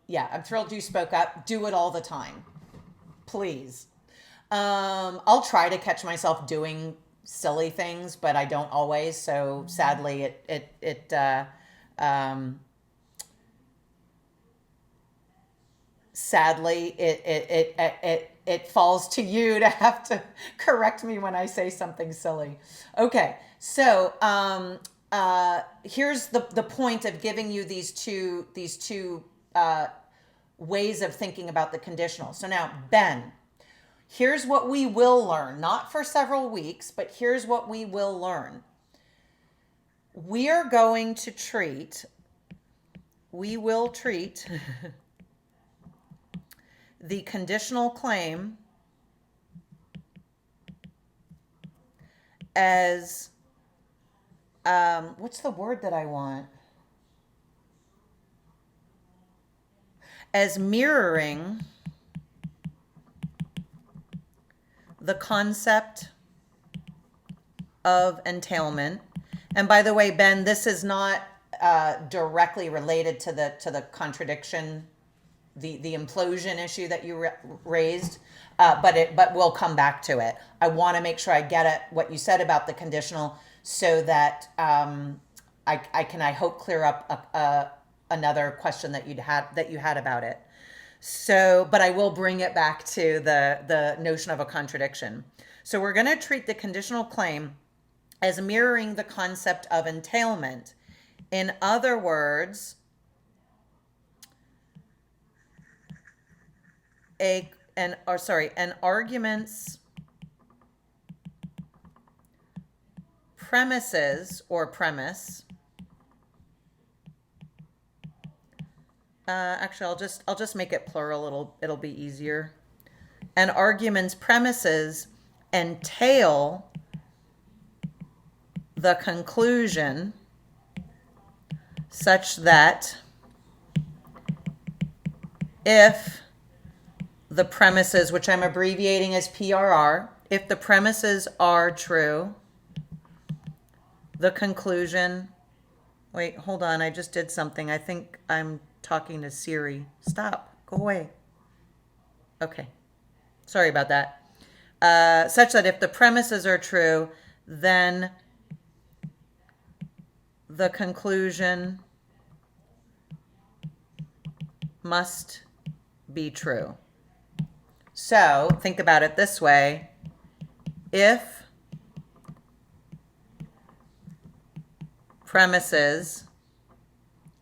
I'm thrilled you spoke up. Do it all the time, please. I'll try to catch myself doing silly things, but I don't always. So sadly, it falls to you to have to correct me when I say something silly. Okay, so here's the point of giving you these two ways of thinking about the conditional. So now, Ben, here's what we will learn, not for several weeks, but here's what we will learn. We will treat the conditional claim as, what's the word that I want? As mirroring the concept of entailment. And by the way, Ben, this is not directly related to the contradiction, the implosion issue that you raised, but we'll come back to it. I want to make sure I get at what you said about the conditional, so that I can, I hope, clear up another question that you had about it. So, but I will bring it back to the notion of a contradiction. So we're going to treat the conditional claim as mirroring the concept of entailment. In other words, an argument's premises or premise. Actually, I'll just make it plural. It'll be easier. An argument's premises entail the conclusion such that if the premises, which I'm abbreviating as PRR, if the premises are true, the conclusion, wait, hold on, I just did something. I think I'm talking to Siri. Stop, go away. Okay, sorry about that. Such that if the premises are true, then the conclusion must be true. So think about it this way. If premises,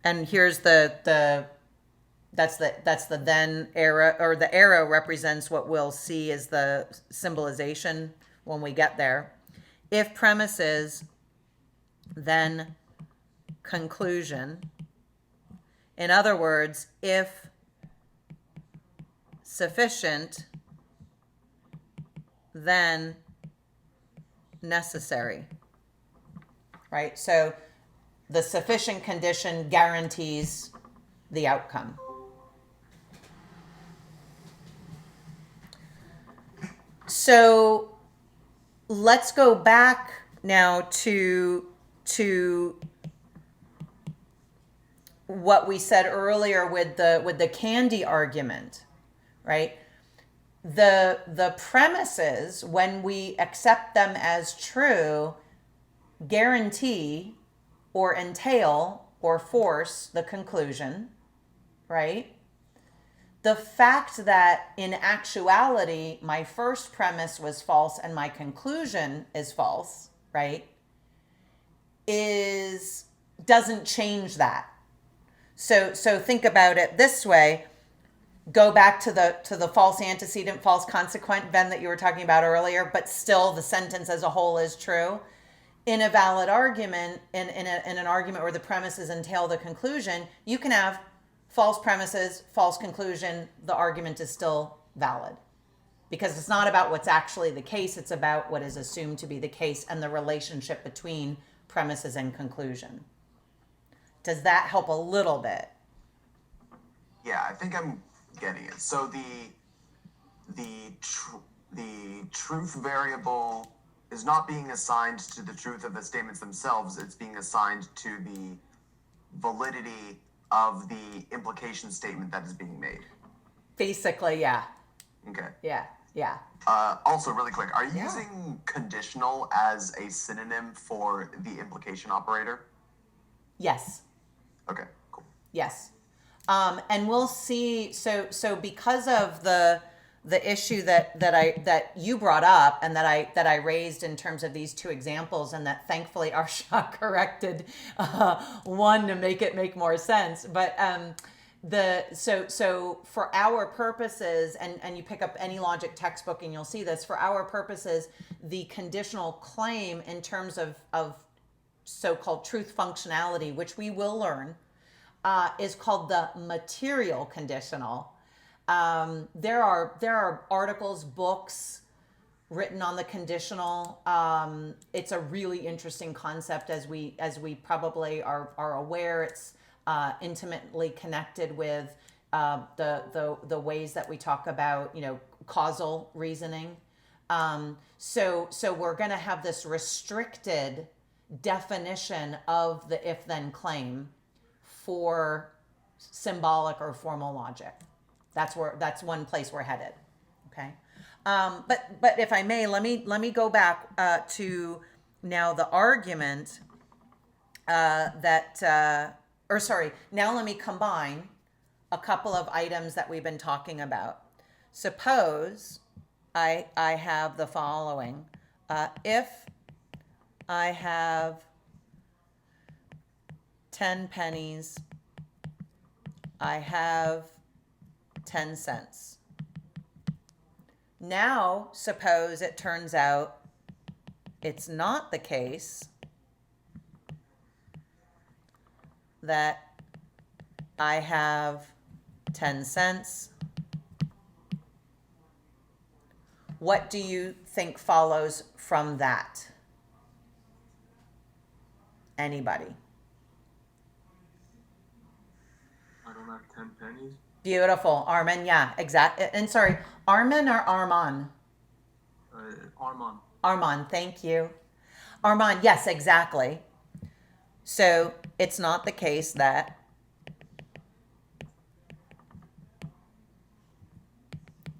and here's that's the then arrow, or the arrow represents what we'll see as the symbolization when we get there. If premises, then conclusion. In other words, if sufficient, then necessary. Right? So the sufficient condition guarantees the outcome. So let's go back now to what we said earlier with the candy argument, right? The premises, when we accept them as true, guarantee or entail or force the conclusion, right? The fact that in actuality, my first premise was false and my conclusion is false, right, doesn't change that. So think about it this way. Go back to the false antecedent, false consequent, Ben, that you were talking about earlier, but still the sentence as a whole is true. In a valid argument, in an argument where the premises entail the conclusion, you can have false premises, false conclusion, the argument is still valid. Because it's not about what's actually the case, it's about what is assumed to be the case and the relationship between premises and conclusion. Does that help a little bit? Yeah, I think I'm getting it. So the truth variable is not being assigned to the truth of the statements themselves. It's being assigned to the validity of the implication statement that is being made. Basically, yeah. Okay. Yeah. Also, really quick, are you using conditional as a synonym for the implication operator? Yes. Okay, cool. Yes. And we'll see. So because of the issue that you brought up and that I raised in terms of these two examples, and that thankfully Arshad corrected one to make it make more sense. But so for our purposes, and you pick up any logic textbook and you'll see this, for our purposes, the conditional claim in terms of so-called truth functionality, which we will learn, is called the material conditional. There are articles, books written on the conditional. It's a really interesting concept, as we probably are aware. It's intimately connected with the ways that we talk about, causal reasoning. So we're going to have this restricted definition of the if-then claim for symbolic or formal logic. That's one place we're headed. Okay. But if I may, let me go back to now the argument now let me combine a couple of items that we've been talking about. Suppose I have the following. If I have 10 pennies, I have 10 cents. Now, suppose it turns out it's not the case that I have 10 cents. What do you think follows from that? Anybody? I don't have 10 pennies. Beautiful. Armin, yeah, exactly. And sorry, Armin or Arman? Armand. Armand, thank you. Armand, yes, exactly. So it's not the case that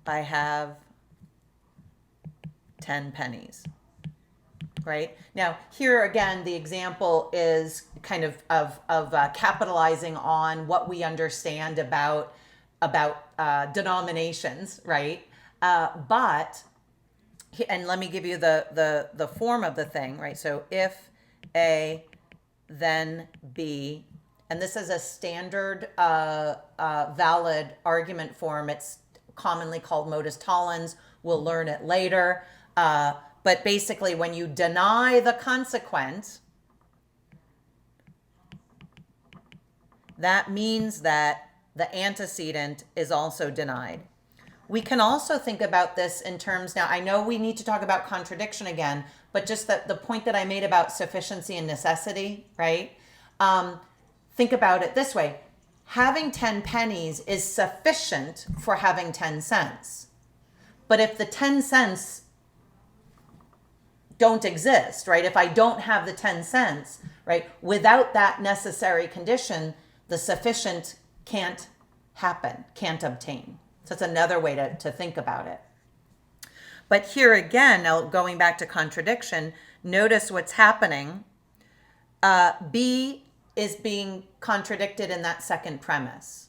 I have 10 pennies. Right? Now, here again, the example is kind of capitalizing on what we understand about denominations, right? But, and let me give you the form of the thing, right? So if A, then B, and this is a standard valid argument form. It's commonly called modus tollens. We'll learn it later. But basically, when you deny the consequent, that means that the antecedent is also denied. We can also think about this in terms, now I know we need to talk about contradiction again, but just the point that I made about sufficiency and necessity, right? Think about it this way. Having 10 pennies is sufficient for having 10 cents. But if the 10 cents don't exist, right? If I don't have the 10 cents, right? Without that necessary condition, the sufficient can't happen, can't obtain. So that's another way to think about it. But here again, now going back to contradiction, notice what's happening B is being contradicted in that second premise.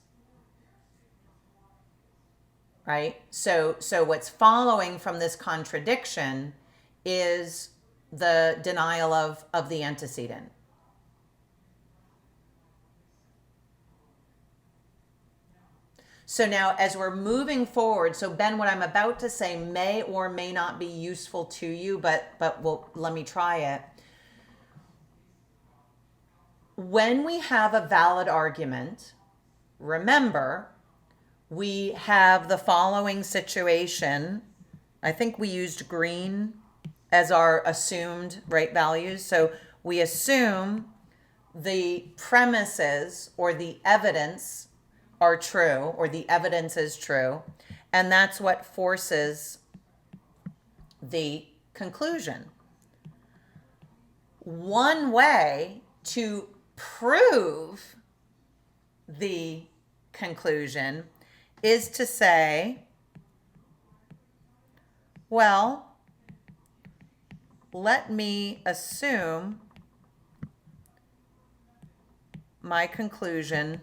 Right? So what's following from this contradiction is the denial of the antecedent. So now as we're moving forward, so Ben, what I'm about to say may or may not be useful to you, but let me try it. When we have a valid argument, remember, we have the following situation. I think we used green as our assumed right values. So we assume the premises or the evidence are true, or the evidence is true, and that's what forces the conclusion. One way to prove the conclusion is to say, well, let me assume my conclusion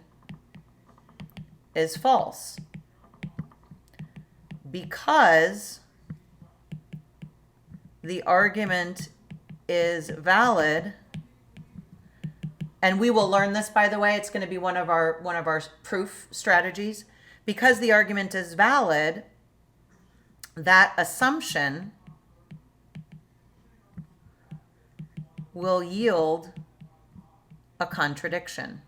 is false because the argument is valid. And we will learn this, by the way. It's going to be one of our proof strategies. Because the argument is valid, that assumption will yield a contradiction.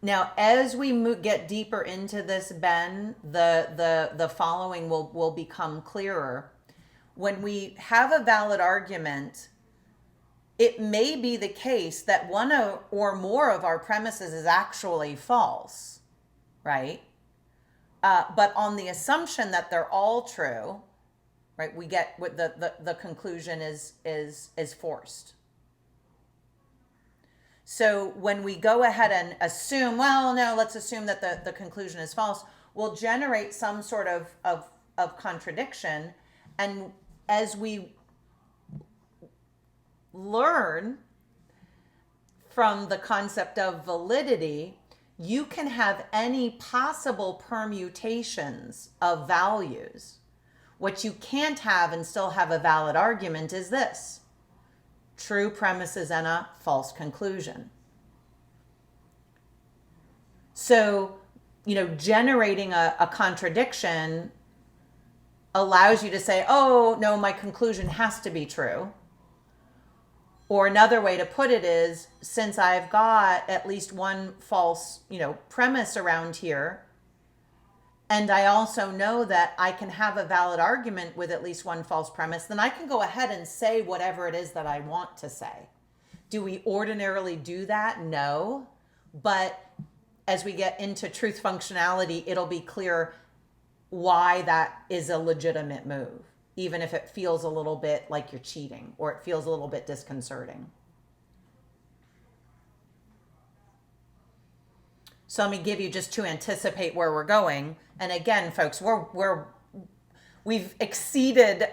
Now, as we get deeper into this, Ben, the following will become clearer. When we have a valid argument, it may be the case that one or more of our premises is actually false, right? But on the assumption that they're all true, right, we get what the conclusion is forced. So when we go ahead and assume, well, no, let's assume that the conclusion is false, we'll generate some sort of contradiction. And as we learn from the concept of validity, you can have any possible permutations of values. What you can't have and still have a valid argument is this: true premises and a false conclusion. So, generating a contradiction allows you to say, oh, no, my conclusion has to be true. Or another way to put it is, since I've got at least one false, premise around here, and I also know that I can have a valid argument with at least one false premise, then I can go ahead and say whatever it is that I want to say. Do we ordinarily do that? No. But as we get into truth functionality, it'll be clear why that is a legitimate move, even if it feels a little bit like you're cheating or it feels a little bit disconcerting. So let me give you, just to anticipate where we're going. And again, folks, we've exceeded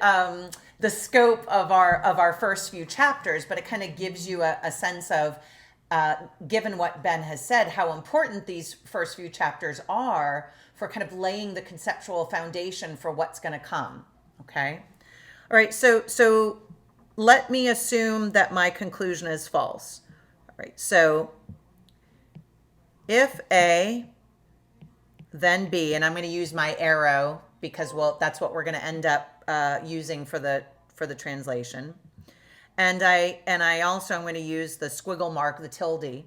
the scope of our first few chapters, but it kind of gives you a sense of, given what Ben has said, how important these first few chapters are for kind of laying the conceptual foundation for what's going to come. Okay. All right. So let me assume that my conclusion is false. All right. So if A, then B, and I'm going to use my arrow because, well, that's what we're going to end up using for the translation. And I also am going to use the squiggle mark, the tilde,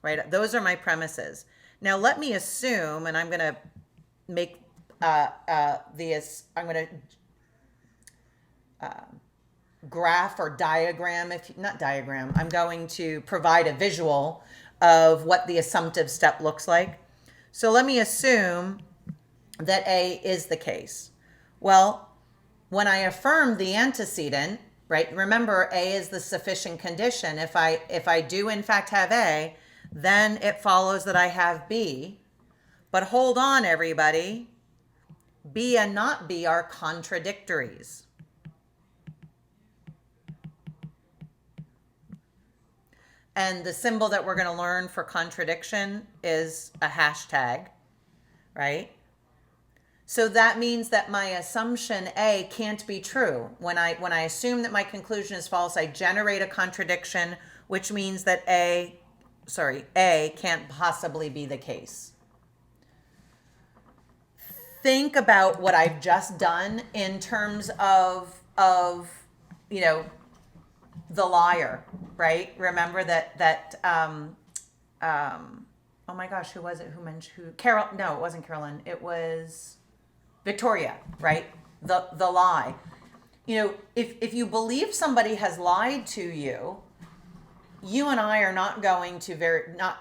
right? Those are my premises. Now let me assume, and I'm going to make these, I'm going to graph or diagram, I'm going to provide a visual of what the assumptive step looks like. So let me assume that A is the case. Well, when I affirm the antecedent, right, remember A is the sufficient condition. If I do in fact have A, then it follows that I have B. But hold on, everybody. be and not be are contradictories. And the symbol that we're going to learn for contradiction is a hashtag, right? So that means that my assumption A can't be true. When I assume that my conclusion is false, I generate a contradiction, which means that A can't possibly be the case. Think about what I've just done in terms of the liar, right? Remember that oh my gosh, who was it? Carol? No, it wasn't Carolyn. It was Victoria, right? The lie. If you believe somebody has lied to you, you and I are not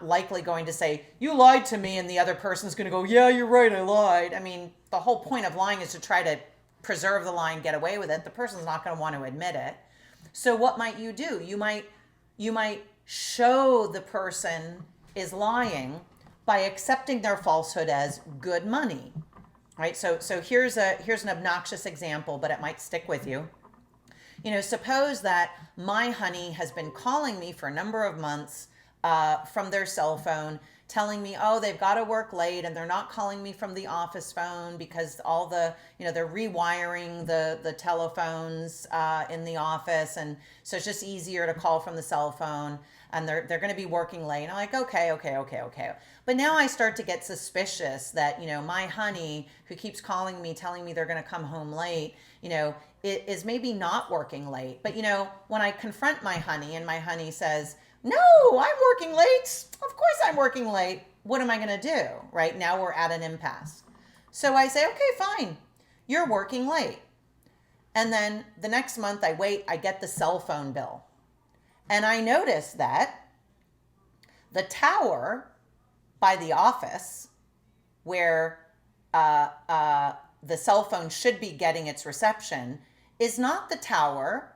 likely going to say, you lied to me, and the other person's going to go, yeah, you're right, I lied. I mean, the whole point of lying is to try to preserve the lie and get away with it. The person's not going to want to admit it. So what might you do? You might show the person is lying by accepting their falsehood as good money, right? So here's an obnoxious example, but it might stick with you. Suppose that my honey has been calling me for a number of months from their cell phone, telling me, oh, they've got to work late and they're not calling me from the office phone because all the, they're rewiring the telephones in the office. And so it's just easier to call from the cell phone, and they're going to be working late. And I'm like, okay. But now I start to get suspicious that, my honey who keeps calling me, telling me they're going to come home late, it is maybe not working late. But, when I confront my honey and my honey says, no, I'm working late. Of course I'm working late. What am I going to do? Right now we're at an impasse. So I say, okay, fine. You're working late. And then the next month I get the cell phone bill. And I notice that the tower by the office where the cell phone should be getting its reception is not the tower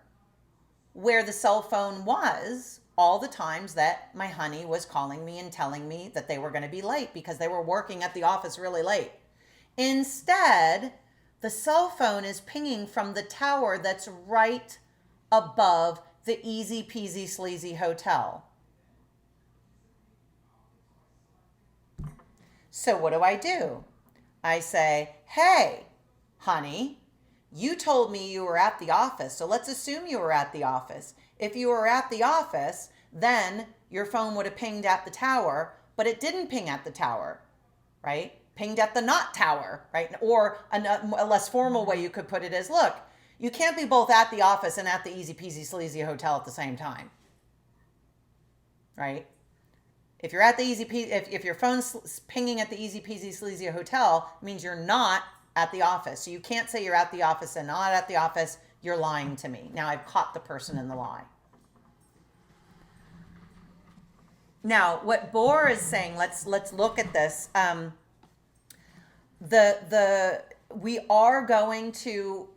where the cell phone was all the times that my honey was calling me and telling me that they were going to be late because they were working at the office really late. Instead, the cell phone is pinging from the tower that's right above the Easy Peasy Sleazy Hotel. So what do? I say, hey, honey, you told me you were at the office, so let's assume you were at the office. If you were at the office, then your phone would have pinged at the tower, but it didn't ping at the tower, right? Pinged at the not tower, right? Or a less formal way you could put it is, look, you can't be both at the office and at the Easy Peasy Sleazy Hotel at the same time, right? If you're at the if your phone's pinging at the Easy Peasy Sleazy Hotel, it means you're not at the office. So you can't say you're at the office and not at the office. You're lying to me. Now I've caught the person in the lie. Now, what Bohr is saying, let's look at this. We are going to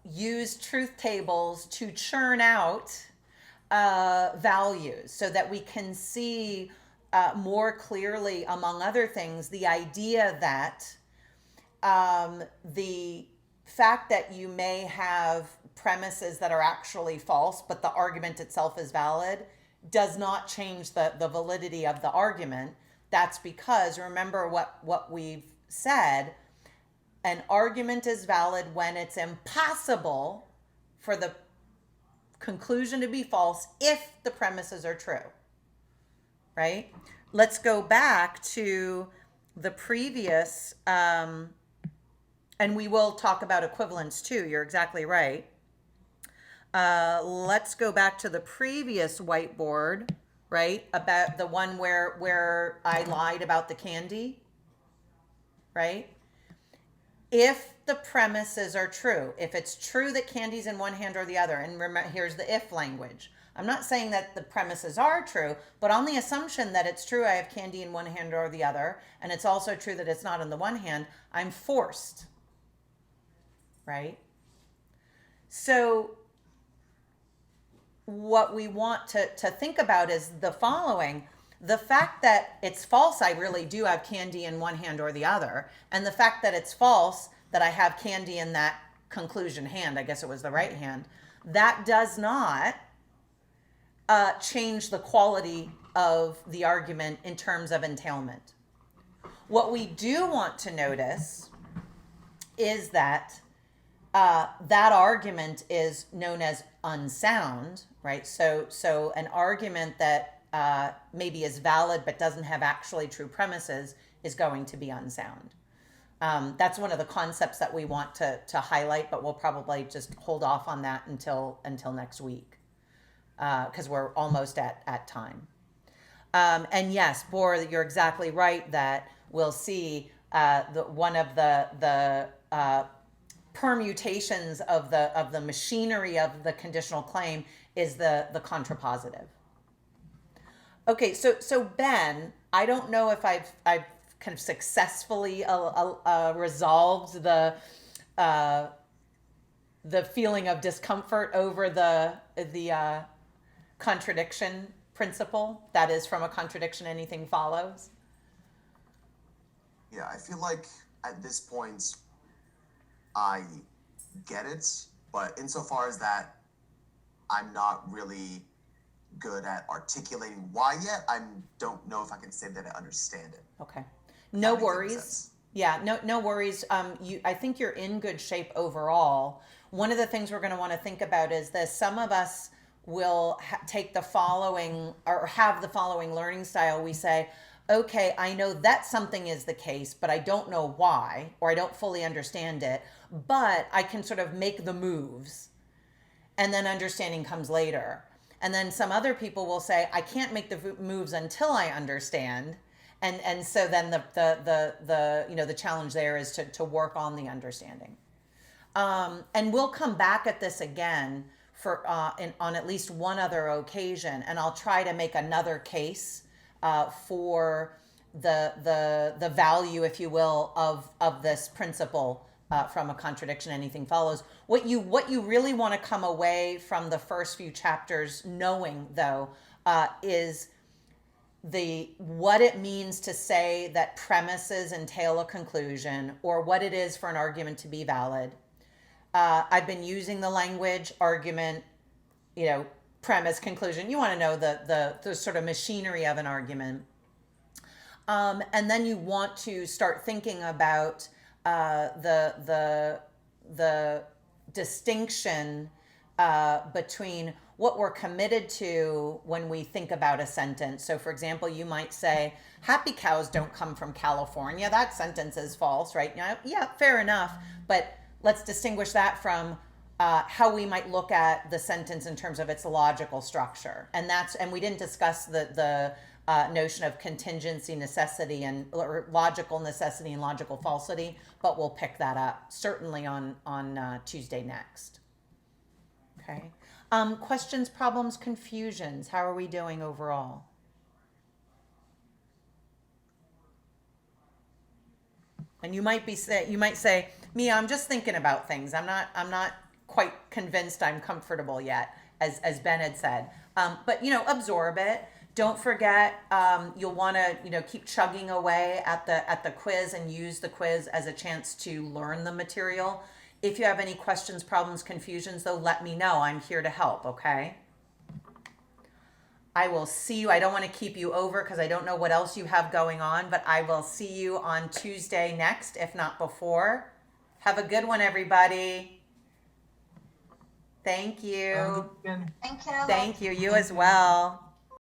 use truth tables to churn out values so that we can see more clearly, among other things, the idea that the fact that you may have premises that are actually false, but the argument itself is valid, does not change the validity of the argument. That's because, remember what we've said, an argument is valid when it's impossible for the conclusion to be false if the premises are true, right? Let's go back to the previous, and we will talk about equivalence too. You're exactly right. Let's go back to the previous whiteboard, right? About the one where I lied about the candy, right? If the premises are true, if it's true that candy's in one hand or the other, and remember, here's the if language. I'm not saying that the premises are true, but on the assumption that it's true I have candy in one hand or the other, and it's also true that it's not in the one hand, I'm forced, right? So what we want to think about is the following. The fact that it's false, I really do have candy in one hand or the other. And the fact that it's false, that I have candy in that conclusion hand, I guess it was the right hand, that does not change the quality of the argument in terms of entailment. What we do want to notice is that that argument is known as unsound, right? So an argument that maybe is valid but doesn't have actually true premises is going to be unsound. That's one of the concepts that we want to highlight, but we'll probably just hold off on that until next week, because we're almost at time. And yes, Bor, you're exactly right that we'll see one of the permutations of the machinery of the conditional claim is the contrapositive. Okay, so Ben, I don't know if I've kind of successfully resolved the feeling of discomfort over the contradiction principle. That is, from a contradiction, anything follows. Yeah, I feel like at this point, I get it, but insofar as that, I'm not really good at articulating why yet. I don't know if I can say that I understand it. Okay, no That makes worries. sense. Yeah, no worries. I think you're in good shape overall. One of the things we're going to want to think about is this: some of us will take the following or have the following learning style. We say, okay, I know that something is the case, but I don't know why, or I don't fully understand it, but I can sort of make the moves, and then understanding comes later. And then some other people will say, I can't make the moves until I understand. And so then the challenge there is to work on the understanding. And we'll come back at this again on at least one other occasion, and I'll try to make another case for the value, if you will, of this principle from a contradiction, anything follows. What you really want to come away from the first few chapters knowing, though, is what it means to say that premises entail a conclusion, or what it is for an argument to be valid. I've been using the language argument, premise, conclusion. You want to know the sort of machinery of an argument. And then you want to start thinking about the distinction between what we're committed to when we think about a sentence. So, for example, you might say, happy cows don't come from California. That sentence is false, right? Yeah, fair enough. But let's distinguish that from how we might look at the sentence in terms of its logical structure. And we didn't discuss the notion of contingency, necessity, or logical necessity and logical falsity, but we'll pick that up certainly on Tuesday next. Okay. Questions, problems, confusions. How are we doing overall? And you might say, Mia, I'm just thinking about things. I'm not quite convinced I'm comfortable yet, as Ben had said. But absorb it. Don't forget, you'll want to keep chugging away at the quiz and use the quiz as a chance to learn the material. If you have any questions, problems, confusions, though, let me know. I'm here to help, okay? I will see you. I don't want to keep you over because I don't know what else you have going on, but I will see you on Tuesday next, if not before. Have a good one, everybody. Thank you. Thank you. Thank you. You as well.